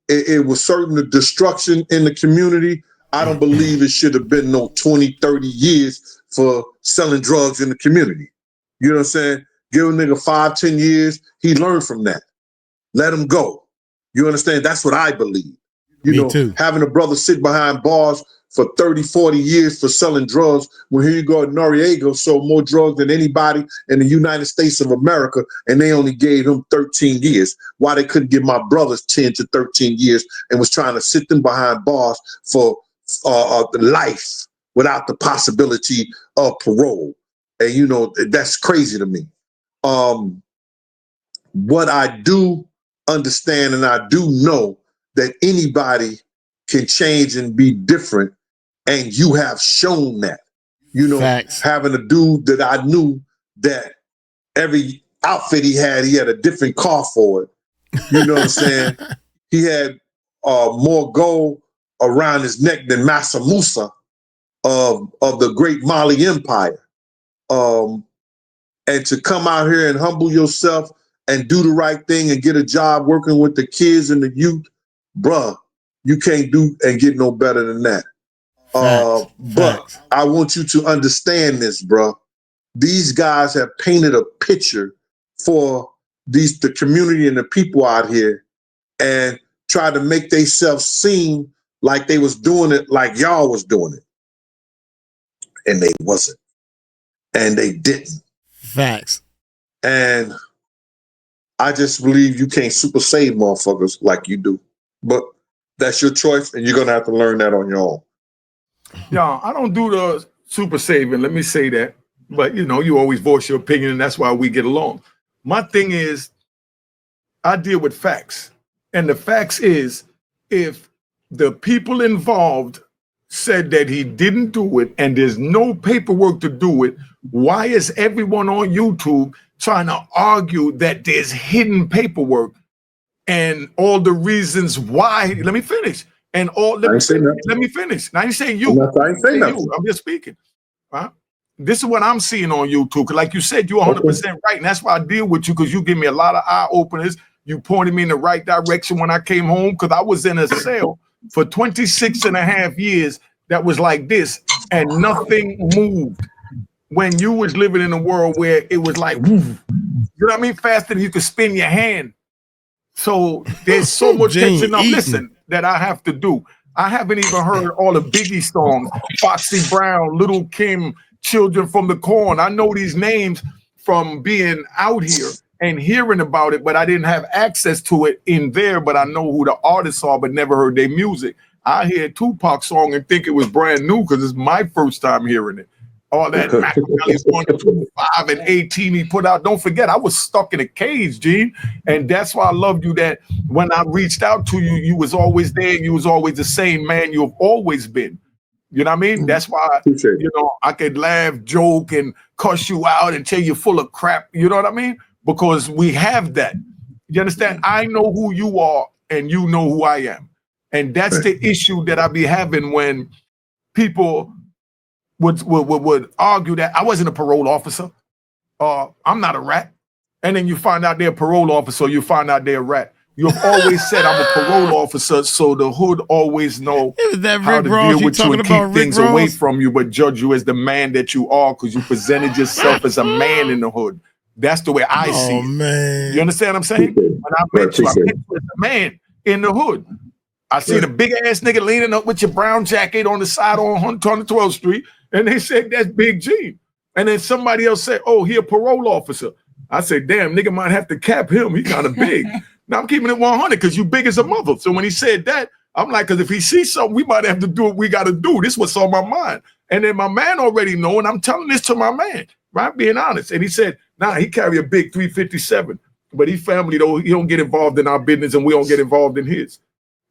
it was certain destruction in the community, I don't believe it should have been no 20, 30 years for selling drugs in the community. You know what I'm saying? Give a nigga 5, 10 years. He learned from that. Let him go. You understand? That's what I believe. Me too. Having a brother sit behind bars for 30, 40 years for selling drugs. When here you go, Noriega sold more drugs than anybody in the United States of America, and they only gave him 13 years. Why they couldn't give my brothers 10 to 13 years and was trying to sit them behind bars for life without the possibility of parole. And, you know, that's crazy to me. What I do understand, and I do know that anybody can change and be different, and you have shown that. You know, Facts. having a dude that I knew that every outfit he had a different car for it. You know what I'm saying? He had more gold around his neck than Massa Musa of the great Mali Empire. And to come out here and humble yourself and do the right thing and get a job working with the kids and the youth, bruh, you can't do and get no better than that. But I want you to understand this, bruh. These guys have painted a picture for the community and the people out here and tried to make themselves seem like they was doing it like y'all was doing it. And they wasn't. And they didn't. Facts. And I just believe you can't super save motherfuckers like you do. But that's your choice, and you're going to have to learn that on your own. Yeah, I don't do the super saving, let me say that. But, you know, you always voice your opinion, and that's why we get along. My thing is, I deal with facts. And the facts is, if the people involved said that he didn't do it and there's no paperwork to do it, why is everyone on YouTube trying to argue that there's hidden paperwork and all the reasons why? Let me finish. And all let me finish. Now I ain't saying you. I'm just speaking. Right? This is what I'm seeing on YouTube. Like you said, you're 100% right. And that's why I deal with you, because you give me a lot of eye openers. You pointed me in the right direction when I came home, because I was in a cell for 26 and a half years that was like this, and nothing moved. When you was living in a world where it was like, woof, you know what I mean? Faster than you could spin your hand. So there's so much catching up, listen, that I have to do. I haven't even heard all the Biggie songs, Foxy Brown, Little Kim, Children from the Corn. I know these names from being out here and hearing about it, but I didn't have access to it in there, but I know who the artists are, but never heard their music. I hear Tupac song and think it was brand new because it's my first time hearing it. All that Machiavelli's 1, 2, 5, and 18 he put out. Don't forget, I was stuck in a cage, Gene. And that's why I loved you, that when I reached out to you, you was always there. You was always the same man you have always been. You know what I mean? That's why, you know, I could laugh, joke, and cuss you out and tell you full of crap. You know what I mean? Because we have that. You understand? I know who you are and you know who I am. And that's the issue that I be having when people would argue that I wasn't a parole officer. I'm not a rat. And then you find out they're a parole officer, you find out they're a rat. You've always said I'm a parole officer, so the hood always know how to deal with you and keep things away from you, but judge you as the man that you are, because you presented yourself as a man in the hood. That's the way I see it. Man. You understand what I'm saying? When I met you as a man in the hood. I seen a big ass nigga leaning up with your brown jacket on the side on 112th Street, and they said that's Big G. And then somebody else said, oh, he a parole officer. I said, damn, nigga might have to cap him. He kind of big. Now I'm keeping it 100 because you big as a mother. So when he said that, I'm like, because if he sees something, we might have to do what we got to do. This was on my mind. And then my man already know, and I'm telling this to my man, right? Being honest. And he said, nah, he carry a big 357, but he family though, he don't get involved in our business and we don't get involved in his.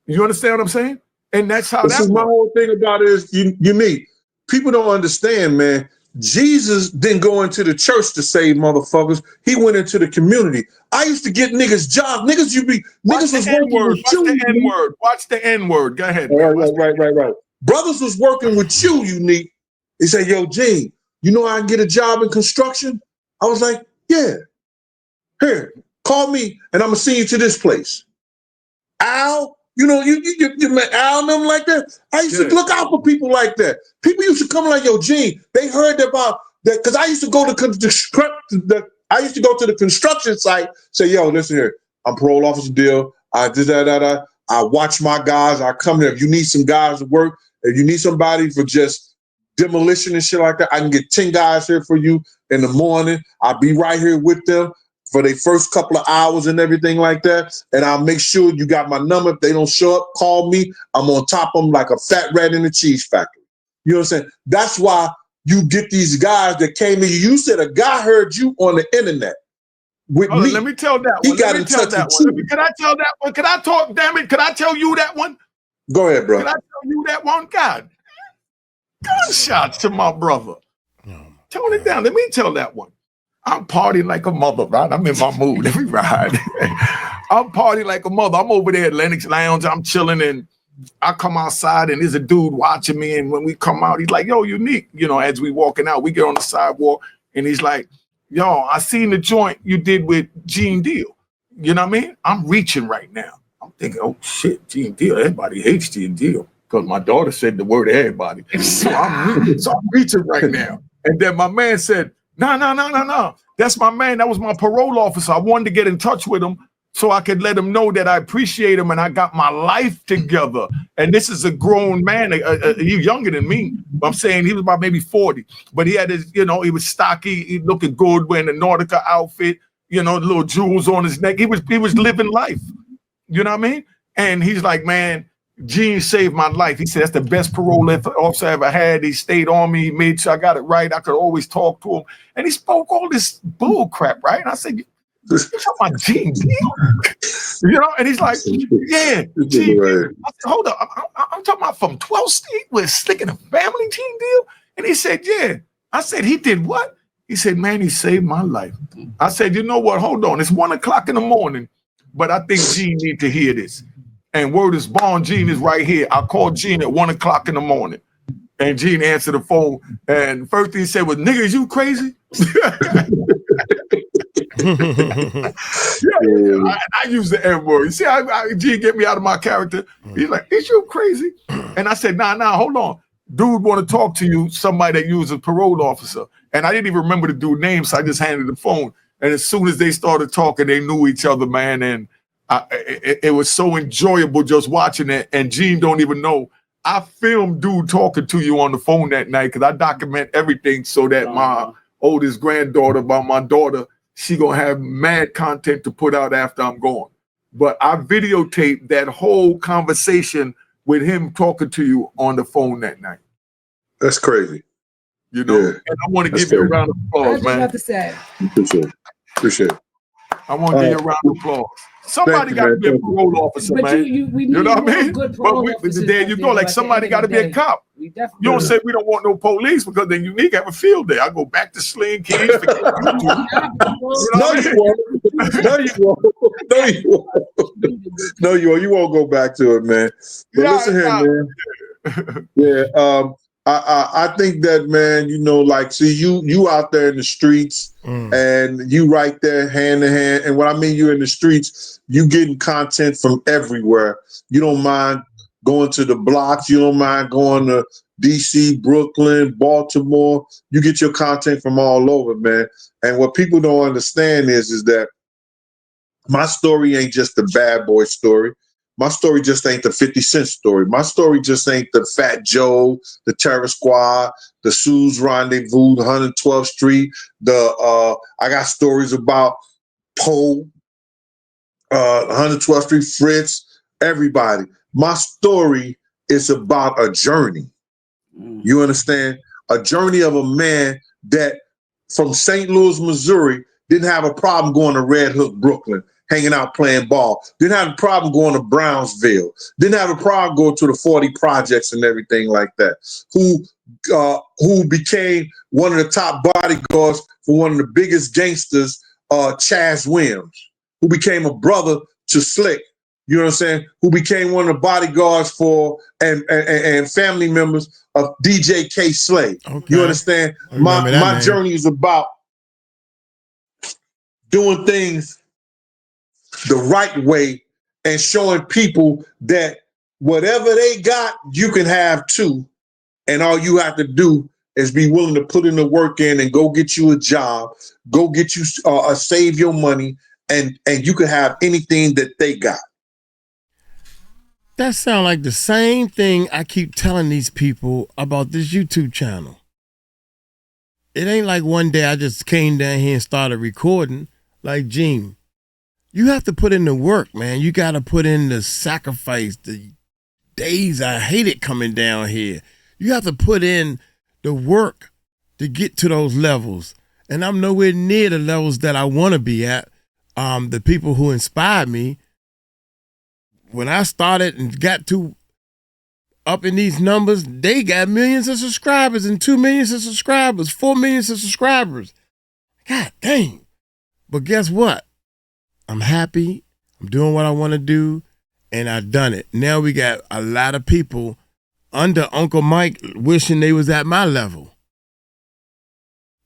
You understand what I'm saying? And that's how this that is my whole thing about it is you meet. People don't understand, man. Jesus didn't go into the church to save motherfuckers. He went into the community. I used to get niggas jobs. Niggas was working with you. Watch the N-word. Go ahead. Right. Brothers was working with you, Unique. They say, yo, Gene, you know I can get a job in construction? I was like, yeah. Here, call me and I'm gonna send you to this place. Al, you know, you met Al and them like that. I used to look out for people like that. People used to come like, yo, Gene, they heard about that, because I used to go to the construction site, say, yo, listen here, I'm parole officer deal. I did that. I watch my guys. I come here. If you need some guys to work, If you need somebody for just demolition and shit like that, I can get 10 guys here for you in the morning. I'll be right here with them for their first couple of hours and everything like that. And I'll make sure you got my number. If they don't show up, call me. I'm on top of them like a fat rat in a cheese factory. You know what I'm saying? That's why you get these guys that came in. You said a guy heard you on the internet with me. Let me tell that he one. Got Let me tell that one. Can I tell that one? Can I talk? Damn it! Can I tell you that one? Go ahead, bro. Can I tell you that one? God, gunshots to my brother. Tone it down. Let me tell that one. I'm partying like a mother, right? I'm in my mood. Let me ride. I'm partying like a mother. I'm over there at Lennox Lounge. I'm chilling, and I come outside, and there's a dude watching me. And when we come out, he's like, "Yo, Unique." You know, as we walking out, we get on the sidewalk, and he's like, "Yo, I seen the joint you did with Gene Deal." You know what I mean? I'm reaching right now. I'm thinking, "Oh shit, Gene Deal. Everybody hates Gene Deal." Because my daughter said the word to everybody. So I'm reaching right now. And then my man said, No. That's my man. That was my parole officer. I wanted to get in touch with him so I could let him know that I appreciate him and I got my life together. And this is a grown man. He's younger than me. I'm saying he was about maybe 40. But he had his, he was stocky. He looking good wearing a Nautica outfit, little jewels on his neck. He was living life. You know what I mean? And he's like, man, Gene saved my life. He said that's the best parole officer I ever had. He stayed on me. He made sure I got it right. I could always talk to him. And he spoke all this bull crap, right? And I said, you talking about Gene Deal? And he's like, yeah, Gene Deal. I said, hold up. I'm talking about from 12th Street with Slick and the Family, Gene Deal? And he said, yeah. I said, he did what? He said, man, he saved my life. I said, you know what? Hold on. It's 1 o'clock in the morning, but I think Gene need to hear this. And word is bond, Gene is right here. I called Gene at 1 o'clock in the morning. And Gene answered the phone. And first thing he said was, nigga, is you crazy? I use the N-word. You see how Gene get me out of my character? He's like, is you crazy? And I said, nah, hold on. Dude want to talk to you, somebody that uses a parole officer. And I didn't even remember the dude's name, so I just handed the phone. And as soon as they started talking, they knew each other, man. And it was so enjoyable just watching it. And Gene don't even know. I filmed dude talking to you on the phone that night because I document everything so that my oldest granddaughter, about my daughter, she gonna have mad content to put out after I'm gone. But I videotaped that whole conversation with him talking to you on the phone that night. That's crazy. And I want to give you a round of applause, man. I just have to say. Appreciate it. I want to give you a round of applause. Somebody got to be a parole officer, but man. You know what I mean? But there you go. Like somebody got to be a cop. You don't say we don't want no police because then Unique have a field day. I go back to Sling Keys. No, you won't. You won't go back to it, man. But listen here, man. Yeah. I think that, man, see you out there in the streets and you right there hand in hand. And when I mean you're in the streets, you getting content from everywhere. You don't mind going to the blocks. You don't mind going to DC, Brooklyn, Baltimore. You get your content from all over, man. And what people don't understand is that my story ain't just the bad boy story. My story just ain't the 50 Cent story. My story just ain't the Fat Joe, the Terror Squad, the Sue's Rendezvous, 112th Street. I got stories about Poe, 112th Street, Fritz, everybody. My story is about a journey. You understand? A journey of a man that from St. Louis, Missouri, didn't have a problem going to Red Hook, Brooklyn, hanging out playing ball. Didn't have a problem going to Brownsville. Didn't have a problem going to the 40 projects and everything like that. Who became one of the top bodyguards for one of the biggest gangsters, Chaz Williams, who became a brother to Slick. You know what I'm saying? Who became one of the bodyguards for and family members of DJ K. Slay. Okay. You understand? My journey is about doing things the right way and showing people that whatever they got, you can have too. And all you have to do is be willing to put in the work in and go get you a job, go get you save your money, and you can have anything that they got. That sound like the same thing I keep telling these people about this YouTube channel. It ain't like one day I just came down here and started recording. Like, Gene, you have to put in the work, man. You got to put in the sacrifice, the days I hated coming down here. You have to put in the work to get to those levels. And I'm nowhere near the levels that I want to be at. The people who inspired me, when I started and got to up in these numbers, they got millions of subscribers and 2 million of subscribers, 4 million of subscribers. God dang. But guess what? I'm happy. I'm doing what I want to do, and I've done it. Now we got a lot of people under Uncle Mike wishing they was at my level.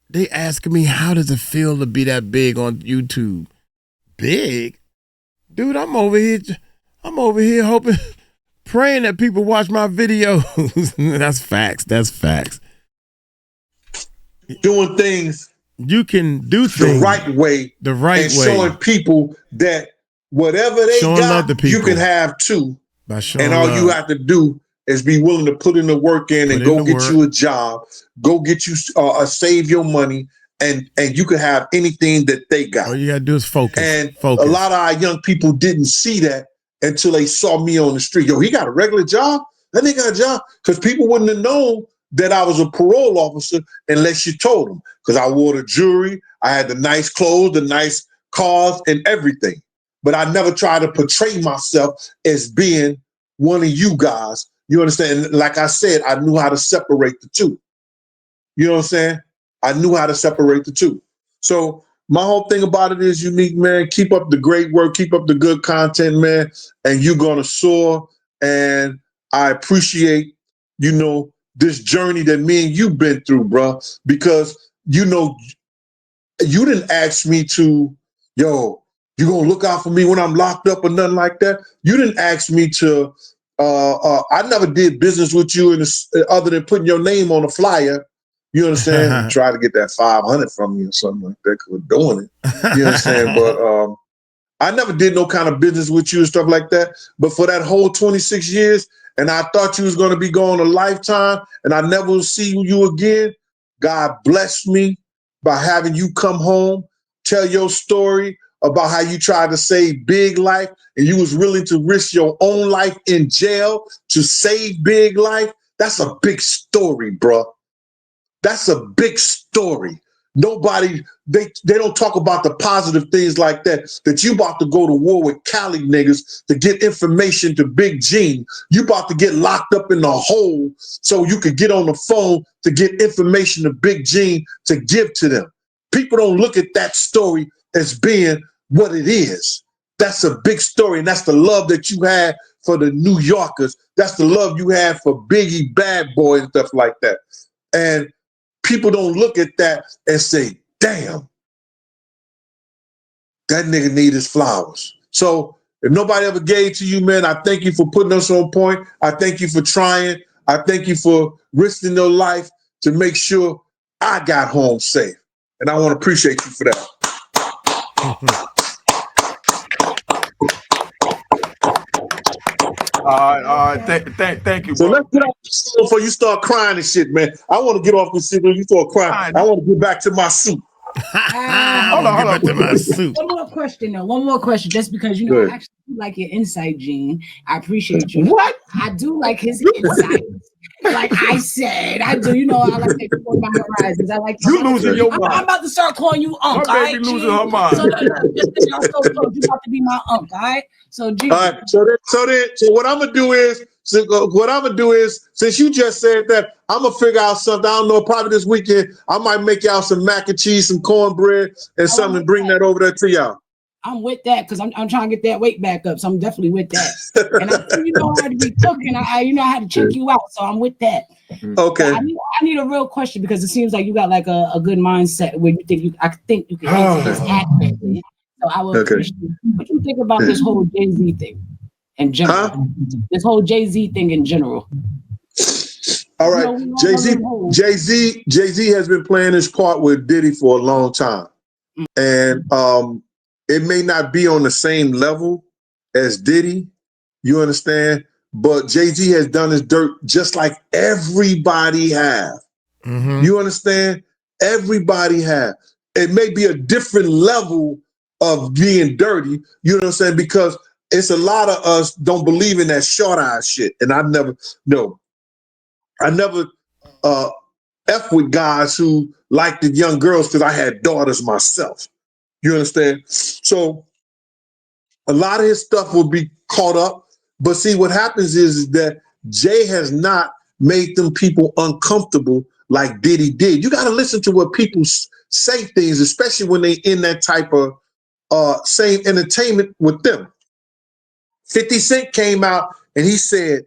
They asking me, how does it feel to be that big on YouTube? Big? Dude, I'm over here hoping, praying that people watch my videos. That's facts. That's facts. Doing things you can do things the right way, and showing people that whatever they got, you can have too. And all you have to do is be willing to put in the work and go get you a job, go get you save your money, and you can have anything that they got. All you gotta do is focus. And a lot of our young people didn't see that until they saw me on the street. Yo, he got a regular job? That nigga got a job? Because people wouldn't have known that I was a parole officer unless you told them. Because I wore the jewelry, I had the nice clothes, the nice cars, and everything. But I never tried to portray myself as being one of you guys. You understand? Like I said, I knew how to separate the two. You know what I'm saying? I knew how to separate the two. So my whole thing about it is, Unique, man, keep up the great work, keep up the good content, man, and you're going to soar. And I appreciate, this journey that me and you've been through, bro, because, you didn't ask me to, yo, you going to look out for me when I'm locked up or nothing like that. You didn't ask me to, I never did business with you other than putting your name on a flyer. You understand? Try to get that 500 from you or something like that, because we're doing it. You understand? But I never did no kind of business with you and stuff like that. But for that whole 26 years, and I thought you was going to be going a lifetime, and I never will see you again. God blessed me by having you come home, tell your story about how you tried to save Big life, and you was willing to risk your own life in jail to save Big life. That's a big story, bro. That's a big story. Nobody, they don't talk about the positive things like that you about to go to war with Cali niggas to get information to Big Gene. You about to get locked up in the hole so you could get on the phone to get information to Big Gene to give to them. People don't look at that story as being what it is. That's a big story, and that's the love that you had for the New Yorkers. That's the love you had for Biggie, Bad Boy, and stuff like that. And people don't look at that and say, damn, that nigga need his flowers. So if nobody ever gave to you, man, I thank you for putting us on point. I thank you for trying. I thank you for risking your life to make sure I got home safe. And I want to appreciate you for that. Thank you, bro. So let's get off the show before you start crying and shit, man. I want to get off this shit when you start crying. I want to get back to my suit. Hold on. One more question, though. One more question, just because I actually do like your insight, Gene. I appreciate you. What? I do like his insight. Like I said, I do. I like to explore my horizons. I like you losing your mind. I'm about to start calling you Unc. My baby losing her mind. So just because y'all so close, you about to be my Unc. All right. So Gene. All right. So what I'm gonna do is, since you just said that, I'm gonna figure out something. I don't know. Probably this weekend, I might make y'all some mac and cheese, some cornbread, and something, and bring that over there to y'all. I'm with that because I'm trying to get that weight back up. So I'm definitely with that. And I how to be cooking. I how to check you out. So I'm with that. Okay. I need a real question because it seems like you got like a good mindset where I think you can answer this accurately. So I will appreciate what you think about this whole Jay-Z thing in general. Huh? This whole Jay-Z thing in general. All right. Jay-Z has been playing his part with Diddy for a long time. And it may not be on the same level as Diddy, you understand? but Jay-Z has done his dirt just like everybody have. You understand? Everybody have. It may be a different level of being dirty, you know what I'm saying? Because it's a lot of us don't believe in that short eye shit. And I never F with guys who liked the young girls because I had daughters myself. You understand? So a lot of his stuff will be caught up. But see, what happens is that Jay has not made them people uncomfortable like Diddy did. You got to listen to what people say things, especially when they in that type of same entertainment with them. 50 Cent came out and he said,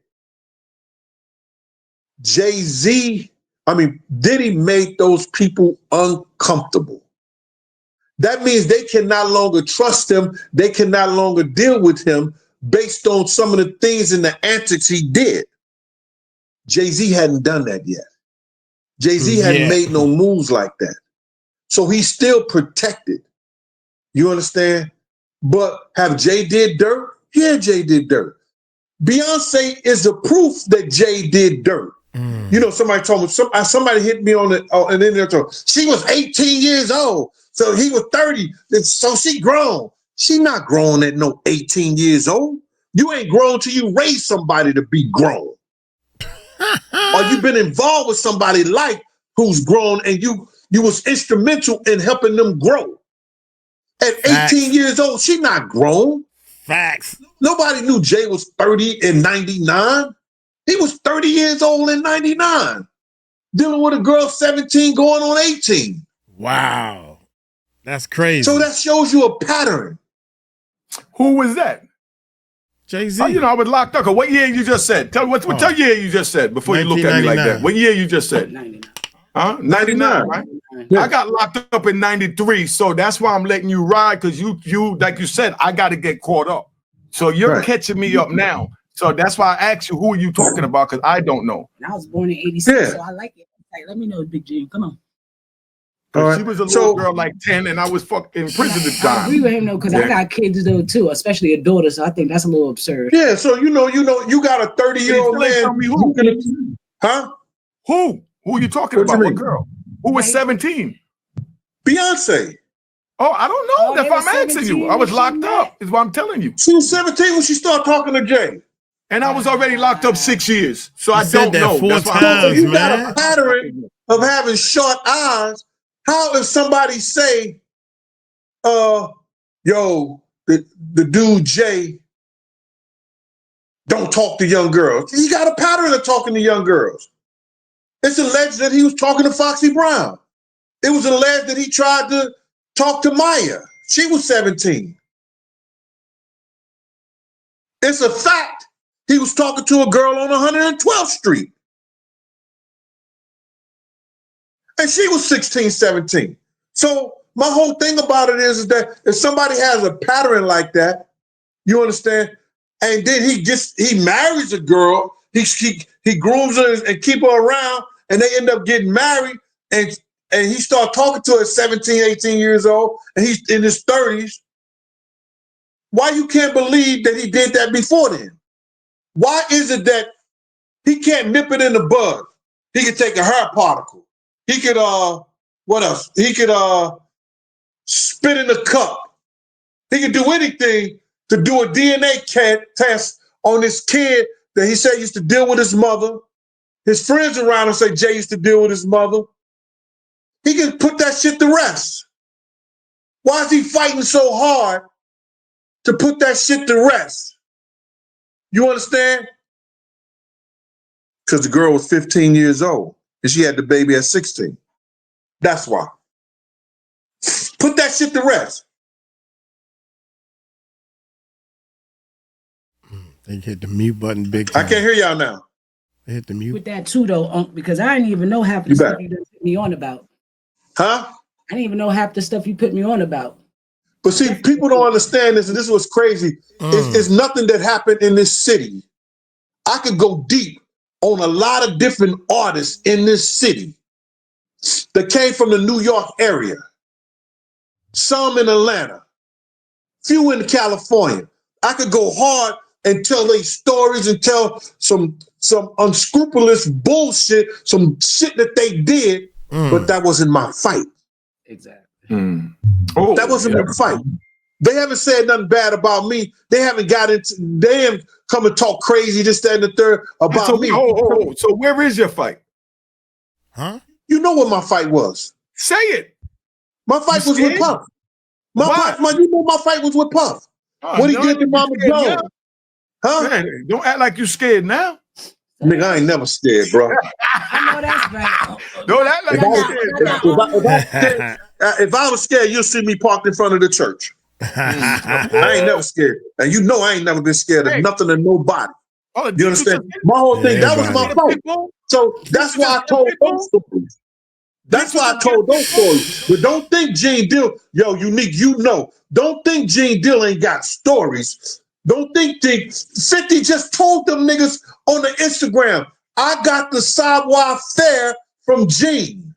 Diddy made those people uncomfortable. That means they can no longer trust him. They can no longer deal with him based on some of the things and the antics he did. Jay-Z hadn't done that yet. Jay-Z hadn't made no moves like that. So he's still protected. You understand? But have Jay did dirt? Yeah, Jay did dirt. Beyonce is the proof that Jay did dirt. You know, somebody told me, somebody hit me on the internet. She was 18 years old. So he was 30. So she grown. She not grown at no 18 years old. You ain't grown till you raise somebody to be grown. Or you've been involved with somebody like who's grown and you was instrumental in helping them grow. At 18 years old, she not grown. Facts. Nobody knew Jay was 30 in 99. He was 30 years old in 99. Dealing with a girl 17 going on 18. Wow. That's crazy. So that shows you a pattern. Who was that? Jay-Z. I was locked up. What year you just said? Tell year you just said before you look at me like that. What year you just said? 99. Huh? 99, right? Yeah. I got locked up in 93, so that's why I'm letting you ride, because you like you said, I got to get caught up. So you're catching me up now. So that's why I asked you, who are you talking about? Because I don't know. And I was born in 86, so I like it. Like, let me know, Big G. Come on. Right. She was a little girl like 10, and I was fucking in prison at the time. I agree with him though, because I got kids though too, especially a daughter. So I think that's a little absurd. Yeah, so you got a 30-year-old man. Huh? Who are you talking about? What girl? Who was 17? Beyonce. Oh, I don't know. That's why I'm asking you. I was locked up, is what I'm telling you. She was 17 when she started talking to Jay. And I was already locked up 6 years. So I don't know. That's why you got a pattern of having short eyes. How if somebody say, the dude Jay don't talk to young girls? He got a pattern of talking to young girls. It's alleged that he was talking to Foxy Brown. It was alleged that he tried to talk to Maya. She was 17. It's a fact he was talking to a girl on 112th Street. And she was 16, 17. So my whole thing about it is that if somebody has a pattern like that, you understand, and then he marries a girl, he grooms her and keep her around, and they end up getting married, and he start talking to her at 17, 18 years old, and he's in his 30s. Why you can't believe that he did that before then? Why is it that he can't nip it in the bud? He could take a hair particle. He could, what else? He could spit in a cup. He could do anything to do a DNA test on this kid that he said used to deal with his mother. His friends around him say Jay used to deal with his mother. He can put that shit to rest. Why is he fighting so hard to put that shit to rest? You understand? Because the girl was 15 years old and she had the baby at 16. That's why. Put that shit to rest. They hit the mute button big time. I can't hear y'all now. They hit the mute. With that too though, because I didn't even know half the stuff you done put me on about. Huh? I didn't even know half the stuff you put me on about. But see, people don't understand this, and this was crazy. It's nothing that happened in this city. I could go deep on a lot of different artists in this city that came from the New York area. Some in Atlanta, few in California. I could go hard and tell their stories and tell some unscrupulous bullshit, some shit that they did, but that wasn't my fight. Exactly. Oh, that wasn't my fight. They haven't said nothing bad about me. They haven't come and talk crazy, this, that, and the third about me. So where is your fight? Huh? You know what my fight was. Say it. My fight was with Puff. You know my fight was with Puff. What he did to Mama Jones. Huh? Man, don't act like you scared now. Nigga, I ain't never scared, bro. I know that's right. Don't act like you scared. If I was scared, you'll see me parked in front of the church. I ain't never scared. And you know I ain't never been scared of nothing and nobody. You understand? My whole thing, that was my fault. So that's why I told those stories. That's why I told those stories. But don't think Gene Deal, Unique, don't think Gene Deal ain't got stories. Don't think 50 just told them niggas on the Instagram, I got the Savoir Faire from Gene.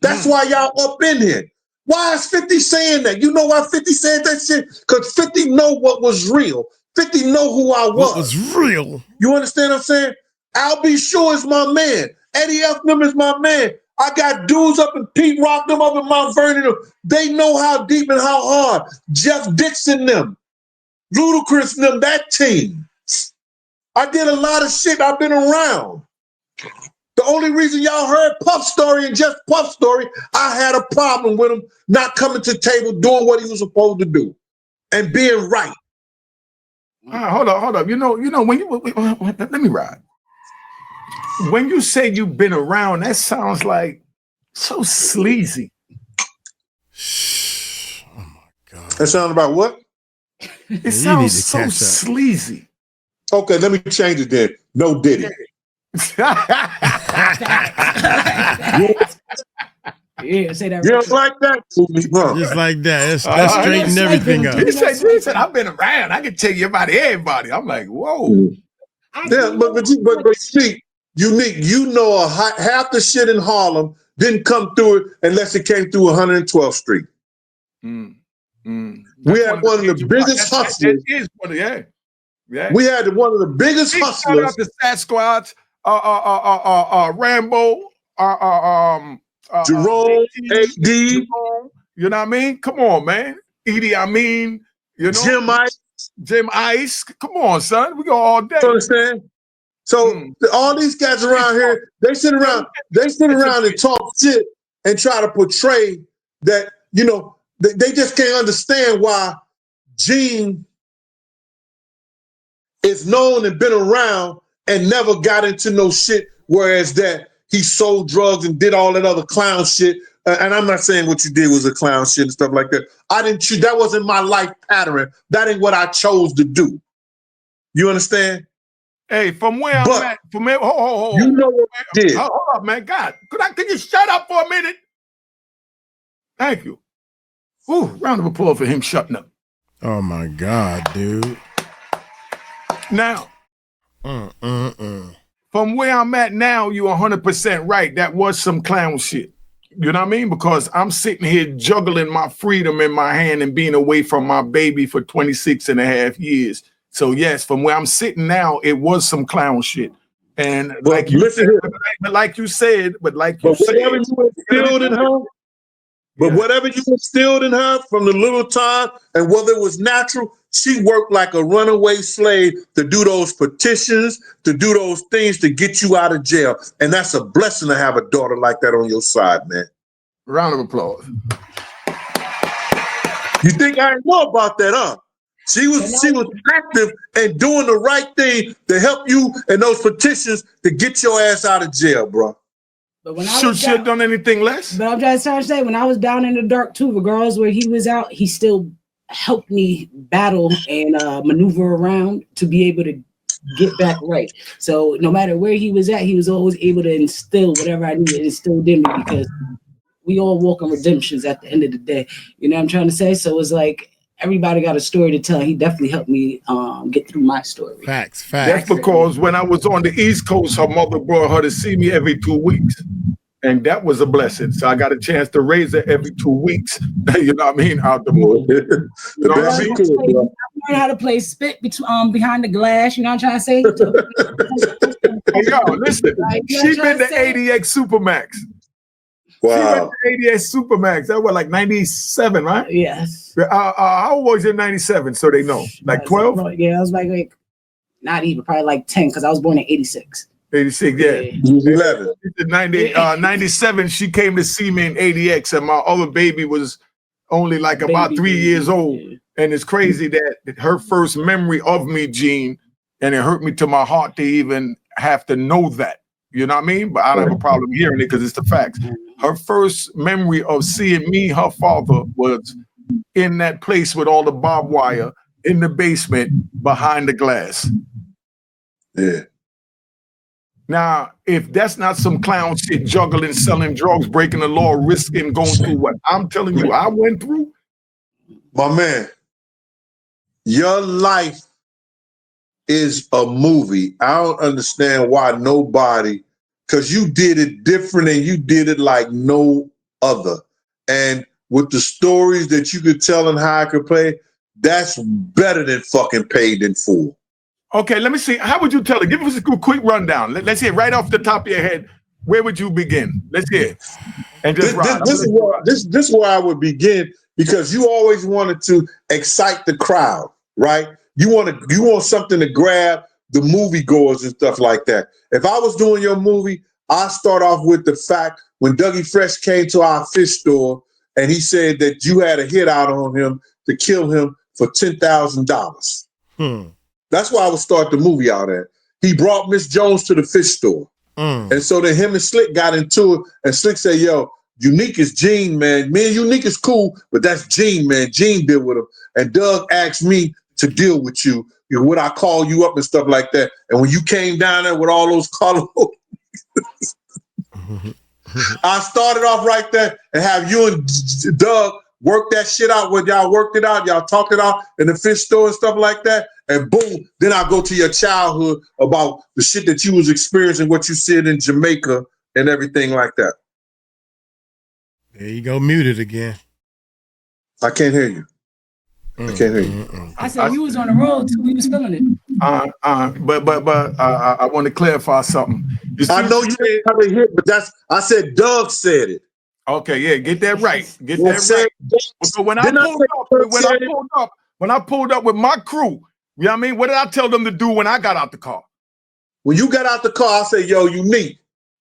That's why y'all up in here. Why is 50 saying that? You know why 50 said that shit? Because 50 know what was real. 50 know who I was. What was real? You understand what I'm saying? I'll be sure is my man. Eddie F. them is my man. I got dudes up in Pete Rock, them up in Mount Vernon. They know how deep and how hard. Jeff Dixon them. Ludacris them, that team. I did a lot of shit. I've been around. The only reason y'all heard Puff's story and just Puff's story, I had a problem with him not coming to the table, doing what he was supposed to do, and being right. Hold up. You know, when you let me ride. When you say you've been around, that sounds like so sleazy. Oh my God. That sound about what? It sounds so sleazy. Okay, let me change it then. No Diddy. Yeah, say that. You don't like that? Just like that. That's straighten everything up. He said, I've been around. I can tell you about everybody. I'm like, whoa. Yeah, but unique. You know, half the shit in Harlem didn't come through it unless it came through 112th Street. We had one of the biggest hustlers. We had one of the biggest hustlers. Shout out to Sasquatch, Rambo, Jerome, AD. You know what I mean? Come on, man. Edie, I mean, you know. Jim Ice. Come on, son. We go all day. You understand? So all these guys around here, they sit around and talk shit and try to portray that, you know, they just can't understand why Gene is known and been around and never got into no shit, whereas that he sold drugs and did all that other clown shit. And I'm not saying what you did was a clown shit and stuff like that. That wasn't my life pattern. That ain't what I chose to do. You understand? Hey, from where I'm at, you know what I did. Hold up, man. God, can you shut up for a minute? Thank you. Ooh, round of applause for him shutting up. Oh my God, dude. Now, from where I'm at now, you're 100% right. That was some clown shit. You know what I mean? Because I'm sitting here juggling my freedom in my hand and being away from my baby for 26 and a half years. So yes, from where I'm sitting now, it was some clown shit. And whatever you instilled in her from the little time, and whether it was natural, she worked like a runaway slave to do those petitions, to do those things to get you out of jail. And that's a blessing to have a daughter like that on your side, man. Round of applause. You think I didn't know about that, huh? She was active and doing the right thing to help you in those petitions to get your ass out of jail, bro. But when should she have done anything less? But I'm just trying to say, when I was down in the dark too, regardless where he was out, he still helped me battle and maneuver around to be able to get back right. So no matter where he was at, he was always able to instill whatever I needed instilled in me, because we all walk in redemptions at the end of the day. You know what I'm trying to say? So it's like everybody got a story to tell. He definitely helped me get through my story. Facts. That's because when I was on the East Coast, her mother brought her to see me every 2 weeks. And that was a blessing. So I got a chance to raise her every 2 weeks. You know what I mean? Out the moon. You know what I mean? learn how to play spit behind the glass. You know what I'm trying to say? Hey, yo, listen. She been to 80X Supermax. Wow. She went to 80X Supermax. That was like 97, right? Yes. How old was you in 97? So they know. Like 12? Yeah, I was like not even, probably like 10, because I was born in 86. 86, yeah. You was 11. 97, she came to see me in 80X, and my other baby was only like about 3 years old. Yeah. And it's crazy that her first memory of me, Gene, and it hurt me to my heart to even have to know that. You know what I mean? But I don't have a problem hearing it because it's the facts. Her first memory of seeing me, her father, was in that place with all the barbed wire in the basement behind the glass. Yeah. Now, if that's not some clown shit, juggling, selling drugs, breaking the law, risking going through what I'm telling you I went through. My man, your life is a movie. I don't understand why nobody, because you did it different and you did it like no other. And with the stories that you could tell and how I could play, that's better than fucking Paid in Full. Okay, let me see. How would you tell it? Give us a quick rundown. Let's hear right off the top of your head. Where would you begin? Let's hear it. And just this is where I would begin, because you always wanted to excite the crowd, right? You want something to grab the moviegoers and stuff like that. If I was doing your movie, I start off with the fact when Dougie Fresh came to our fish store and he said that you had a hit out on him to kill him for $10,000. That's why I would start the movie out at. He brought Miss Jones to the fish store. And so then him and Slick got into it, and Slick said, yo, Unique is Gene, man. Me and Unique is cool, but that's Gene, man. Gene deal with him. And Doug asked me to deal with you. You know, would I call you up and stuff like that? And when you came down there with all those colorful, I started off right there and have you and Doug work that shit out. When y'all worked it out, y'all talked it out in the fish store and stuff like that. And boom, then I'll go to your childhood about the shit that you was experiencing, what you said in Jamaica and everything like that. There you go, muted again. I can't hear you. I can't hear you. I said you was on the road too. We was feeling it. But I want to clarify something. I know you didn't have a hit, but I said Doug said it. Okay, yeah, get that right. Get that right. So when I pulled up with my crew, you know what I mean? What did I tell them to do when I got out the car? When you got out the car, I said, yo, Unique.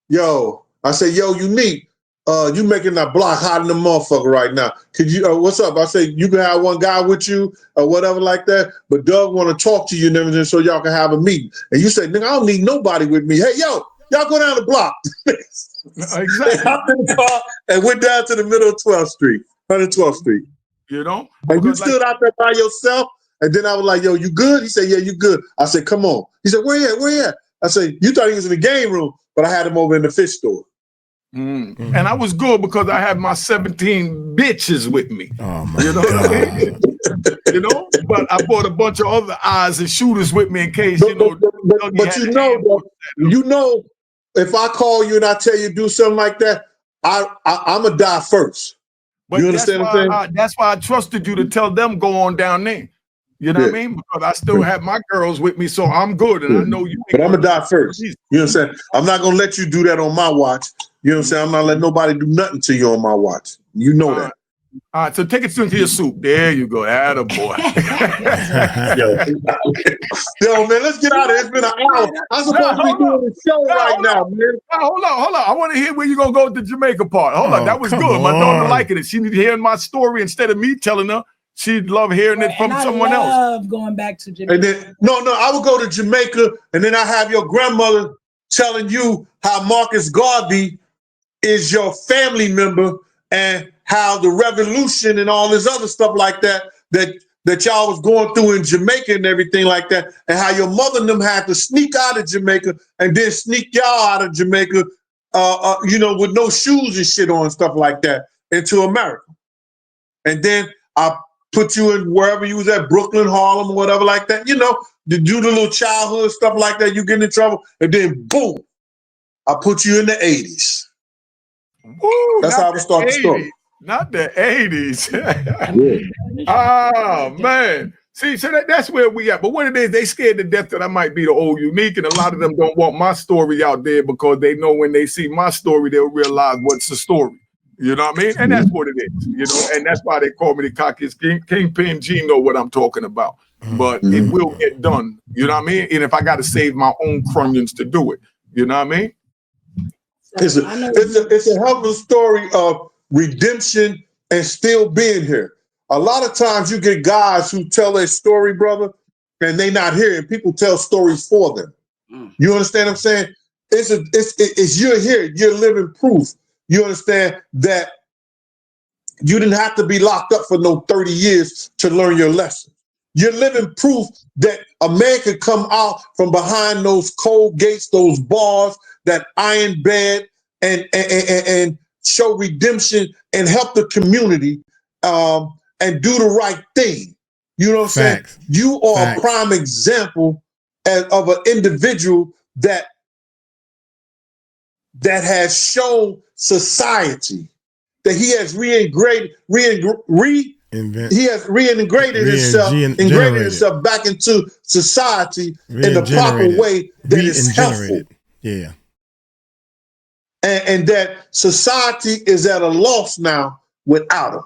Unique. You making that block hot in the motherfucker right now. Could you, what's up? I say, you can have one guy with you or whatever like that, but Doug want to talk to you and everything so y'all can have a meeting. And you say, nigga, I don't need nobody with me. Hey, yo, y'all go down the block. Exactly. Hopped in the car and went down to the middle of 12th Street, 112th Street. You know? And you stood out there by yourself. And then I was like, yo, you good? He said, yeah, you good. I said, come on. He said, where you at? I said, you thought he was in the game room, but I had him over in the fish store. And I was good because I had my 17 bitches with me. Oh my God. You know, but I brought a bunch of other eyes and shooters with me in case, But you know, if I call you and I tell you to do something like that, I'm going to die first. But you understand what I'm saying? That's why I trusted you to tell them go on down there. You know what I mean? Because I still have my girls with me, so I'm good. And I know you. But I'm going to die first. You know what I'm saying? I'm not going to let you do that on my watch. You know what I'm saying? I'm not letting nobody do nothing to you on my watch. You know that. All right, so take it into your soup. There you go. Attaboy. Yo, man, let's get out of here. It's been an hour. I'm supposed to be doing the show right now, man. Hold on. I want to hear where you're going to go with the Jamaica part. Hold on. That was good. My daughter liking it. She need to hear my story instead of me telling her. She'd love hearing it from someone else. I love going back to Jamaica. And then, no, I would go to Jamaica, and then I have your grandmother telling you how Marcus Garvey is your family member and how the revolution and all this other stuff like that y'all was going through in Jamaica and everything like that, and how your mother and them had to sneak out of Jamaica and then sneak y'all out of Jamaica, with no shoes and shit on, stuff like that, into America. And then I put you in wherever you was at, Brooklyn, Harlem, or whatever like that, to do the little childhood stuff like that, you get in trouble, and then boom, I put you in the 80s. Woo, that's how I would start the story. Not the 80s. Oh, man. See, so that's where we at. But what it is, they scared to death that I might be the old unique, and a lot of them don't want my story out there because they know when they see my story, they'll realize what's the story. You know what I mean? And that's what it is. You know, and that's why they call me the cockiest Kingpin. G know what I'm talking about. But it will get done. You know what I mean? And if I got to save my own crunions to do it, you know what I mean? It's a hell of a story of redemption and still being here. A lot of times you get guys who tell their story, brother, and they not here, and people tell stories for them. You understand what I'm saying? It's you're here, you're living proof. You understand that you didn't have to be locked up for no 30 years to learn your lesson. You're living proof that a man could come out from behind those cold gates, those bars, that iron bed, and show redemption and help the community and do the right thing. You know what I'm saying? You are a prime example of an individual that has shown society that he has reintegrated himself back into society in the proper way that is helpful. Yeah. And that society is at a loss now without him.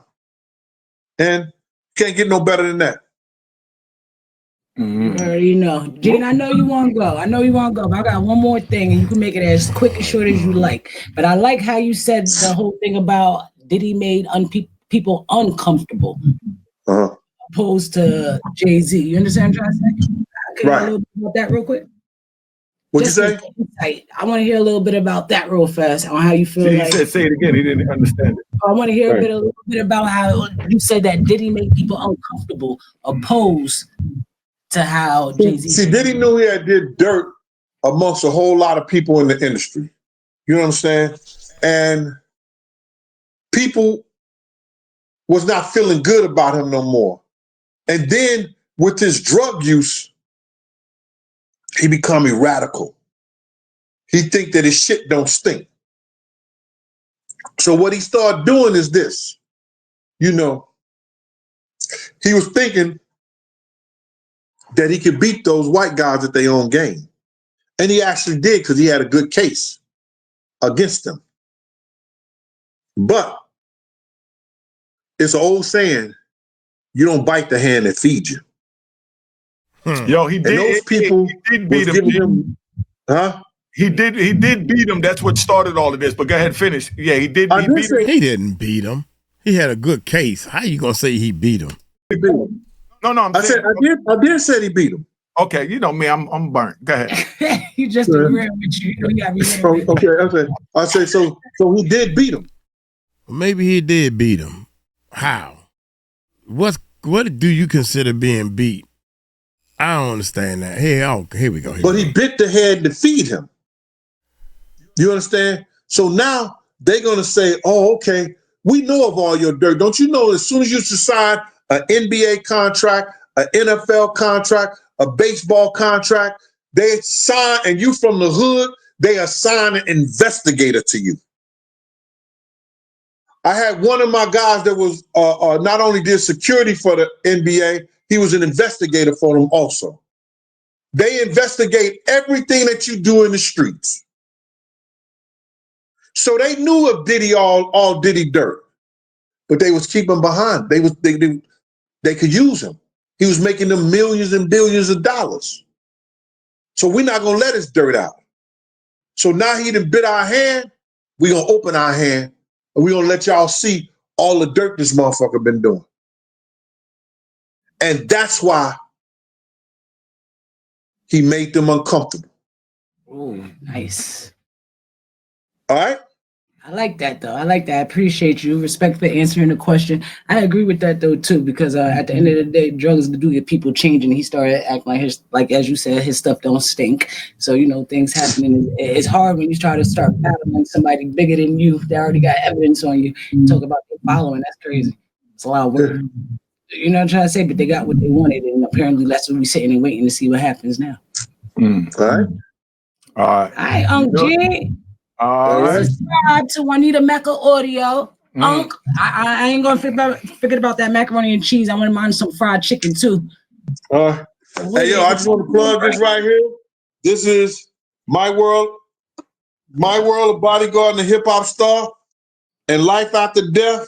And can't get no better than that. You already know. Gene, I know you want to go. But I got one more thing, and you can make it as quick and short as you like. But I like how you said the whole thing about Diddy made people uncomfortable, opposed to Jay-Z. You understand what I'm trying to say? Can I hear a little bit about that real quick? What'd you say? I want to hear a little bit about that real fast on how you feel. He said, say it again. He didn't understand it. I want to hear a little bit about how you said that Diddy made people uncomfortable, opposed to how Jay-Z. See, Diddy knew he had did dirt amongst a whole lot of people in the industry. You know what I'm saying? And people was not feeling good about him no more. And then with his drug use, he become radical. He think that his shit don't stink. So what he started doing is this. You know, he was thinking that he could beat those white guys at their own game. And he actually did, because he had a good case against them. But it's an old saying, you don't bite the hand that feeds you. Yo, he did. And those people he did beat him. He did beat him. That's what started all of this. But go ahead, finish. Yeah, he did. He beat him. He didn't beat him. He had a good case. How you gonna say he beat him? No. I did say he beat him. Okay, you know me. I'm burnt. Go ahead. He just agreed with you. Okay. I say so he did beat him. Maybe he did beat him. How? What do you consider being beat? I don't understand that. Here we go. But he bit the head to feed him. You understand? So now they're going to say, oh, okay, we know of all your dirt. Don't you know as soon as you sign an NBA contract, an NFL contract, a baseball contract, they sign, and you from the hood, they assign an investigator to you. I had one of my guys that was not only did security for the NBA, he was an investigator for them also. They investigate everything that you do in the streets. So they knew of Diddy all Diddy dirt, but they was keeping behind. They could use him. He was making them millions and billions of dollars. So we're not gonna let his dirt out. So now he done bit our hand. We gonna open our hand and we gonna let y'all see all the dirt this motherfucker been doing. And that's why he made them uncomfortable. Oh, nice. All right? I like that, though. I appreciate you. Respect for answering the question. I agree with that, though, too, because at the end of the day, drugs do get people changing. He started acting like as you said, his stuff don't stink. So, things happening. It's hard when you try to start battling somebody bigger than you that already got evidence on you. Talk about their following. That's crazy. It's a lot of work. You know what I'm trying to say? But they got what they wanted, and apparently that's what we're sitting and waiting to see what happens now. All right. All right, G. Subscribe to Juanita Mecca Audio. I ain't gonna forget about that macaroni and cheese. I want to mind some fried chicken too. Hey, yo, I just want to plug this right here. This is My World of Bodyguard and the Hip Hop Star, and Life After Death,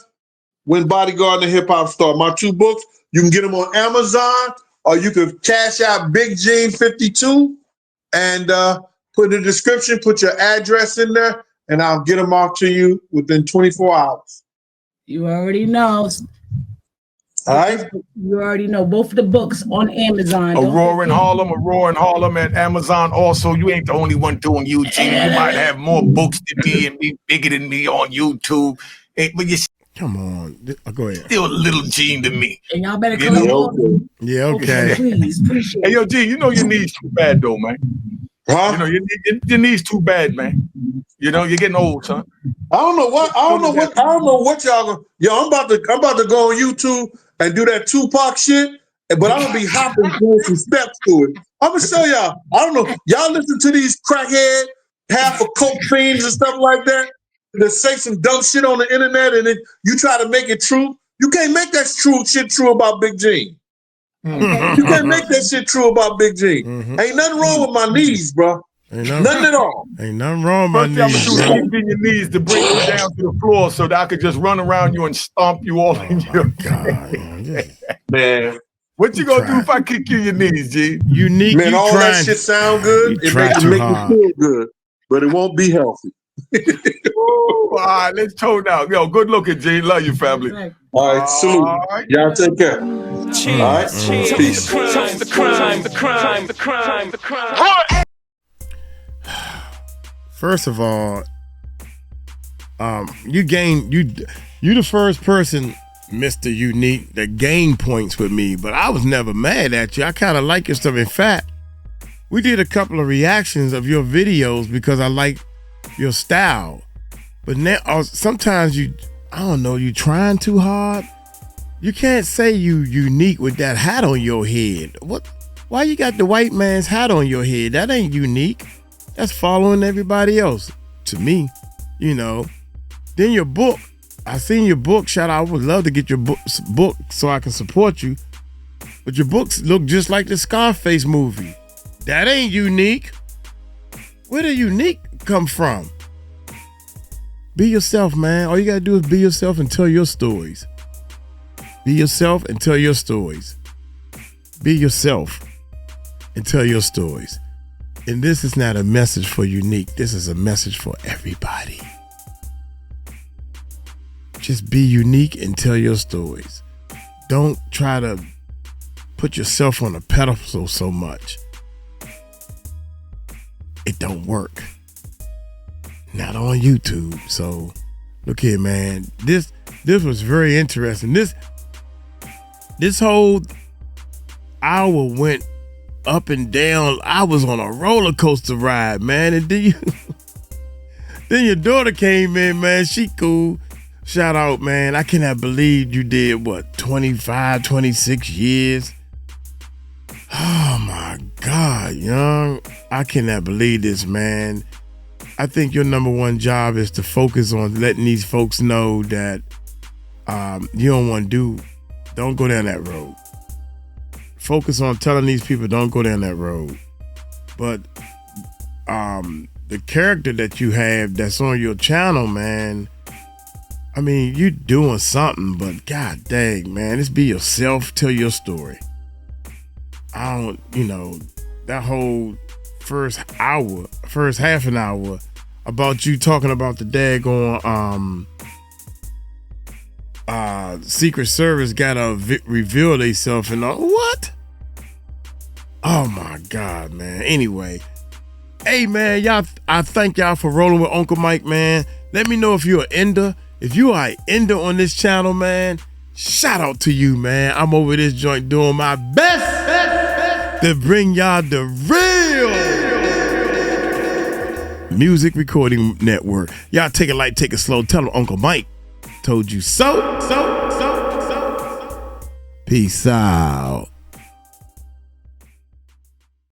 When Bodyguard and the Hip Hop Star. My 2 books. You can get them on Amazon, or you can cash out Big Gene 52 and put in the description, put your address in there, and I'll get them off to you within 24 hours. You already know. All right. You already know both of the books on Amazon. Aurora in Harlem at Amazon. Also, you ain't the only one doing YouTube. You might have more books than me and be bigger than me on YouTube. But you Come on. Go ahead. still a little Gene to me. And y'all better come on. Yeah, okay. Please, appreciate Hey, yo, Gene, you know your knees too bad, though, man. Huh? You know, your knees too bad, man. You know, you're getting old, son. I don't know what y'all gonna. Yo, I'm about to go on YouTube and do that Tupac shit, but I'm gonna be hopping doing some steps to it. I'm gonna show y'all. I don't know. Y'all listen to these crackhead, half of coke fiends and stuff like that that say some dumb shit on the internet, and then you try to make it true. You can't make that shit true about Big Gene. You can't make that shit true about Big Gene. Ain't nothing wrong with my knees, bro. Nothing at all. Ain't nothing wrong with my knees. First thing I'm gonna do is keep your knees to bring you down to the floor so that I could just run around you and stomp you all in your God, man. What you gonna do if I kick you in your knees, G? Unique, man, all that shit sound good. It makes me feel good, but it won't be healthy. All right, let's tone out. Yo, good looking, G. Love you, family. All right, salute. Right. Y'all take care. All right, peace. The crime. First of all, you the first person, Mr. Unique, that gained points with me, but I was never mad at you. I kind of like your stuff. In fact, we did a couple of reactions of your videos because I like your style. But now sometimes you trying too hard. You can't say you unique with that hat on your head. Why you got the white man's hat on your head? That ain't unique. That's following everybody else. To me, you know. Then your book. I seen your book. Shout out. I would love to get your book so I can support you. But your books look just like the Scarface movie. That ain't unique. Where did unique come from? Be yourself, man. All you gotta do is be yourself and tell your stories. Be yourself and tell your stories. Be yourself and tell your stories. And this is not a message for unique. This is a message for everybody. Just be unique and tell your stories. Don't try to put yourself on a pedestal so much. It don't work. Not on YouTube. So look here, man. This was very interesting. This whole hour went up and down. I was on a roller coaster ride, man. And then your daughter came in, man. She cool. Shout out, man. I cannot believe you did 25, 26 years. Oh my God, young. I cannot believe this, man. I think your number one job is to focus on letting these folks know that you don't go down that road. Focus on telling these people don't go down that road. But the character that you have that's on your channel, man, I mean, you doing something, but god dang, man, just be yourself, tell your story. That whole first half an hour about you talking about the daggone Secret Service gotta reveal themselves and all. What? Oh my God, man. Anyway, hey man, I thank y'all for rolling with Uncle Mike, man. Let me know if you're an ender. If you are an ender on this channel, man, shout out to you, man. I'm over this joint doing my best to bring y'all the real music recording network. Y'all take it light, take it slow. Tell them Uncle Mike told you so. Peace out.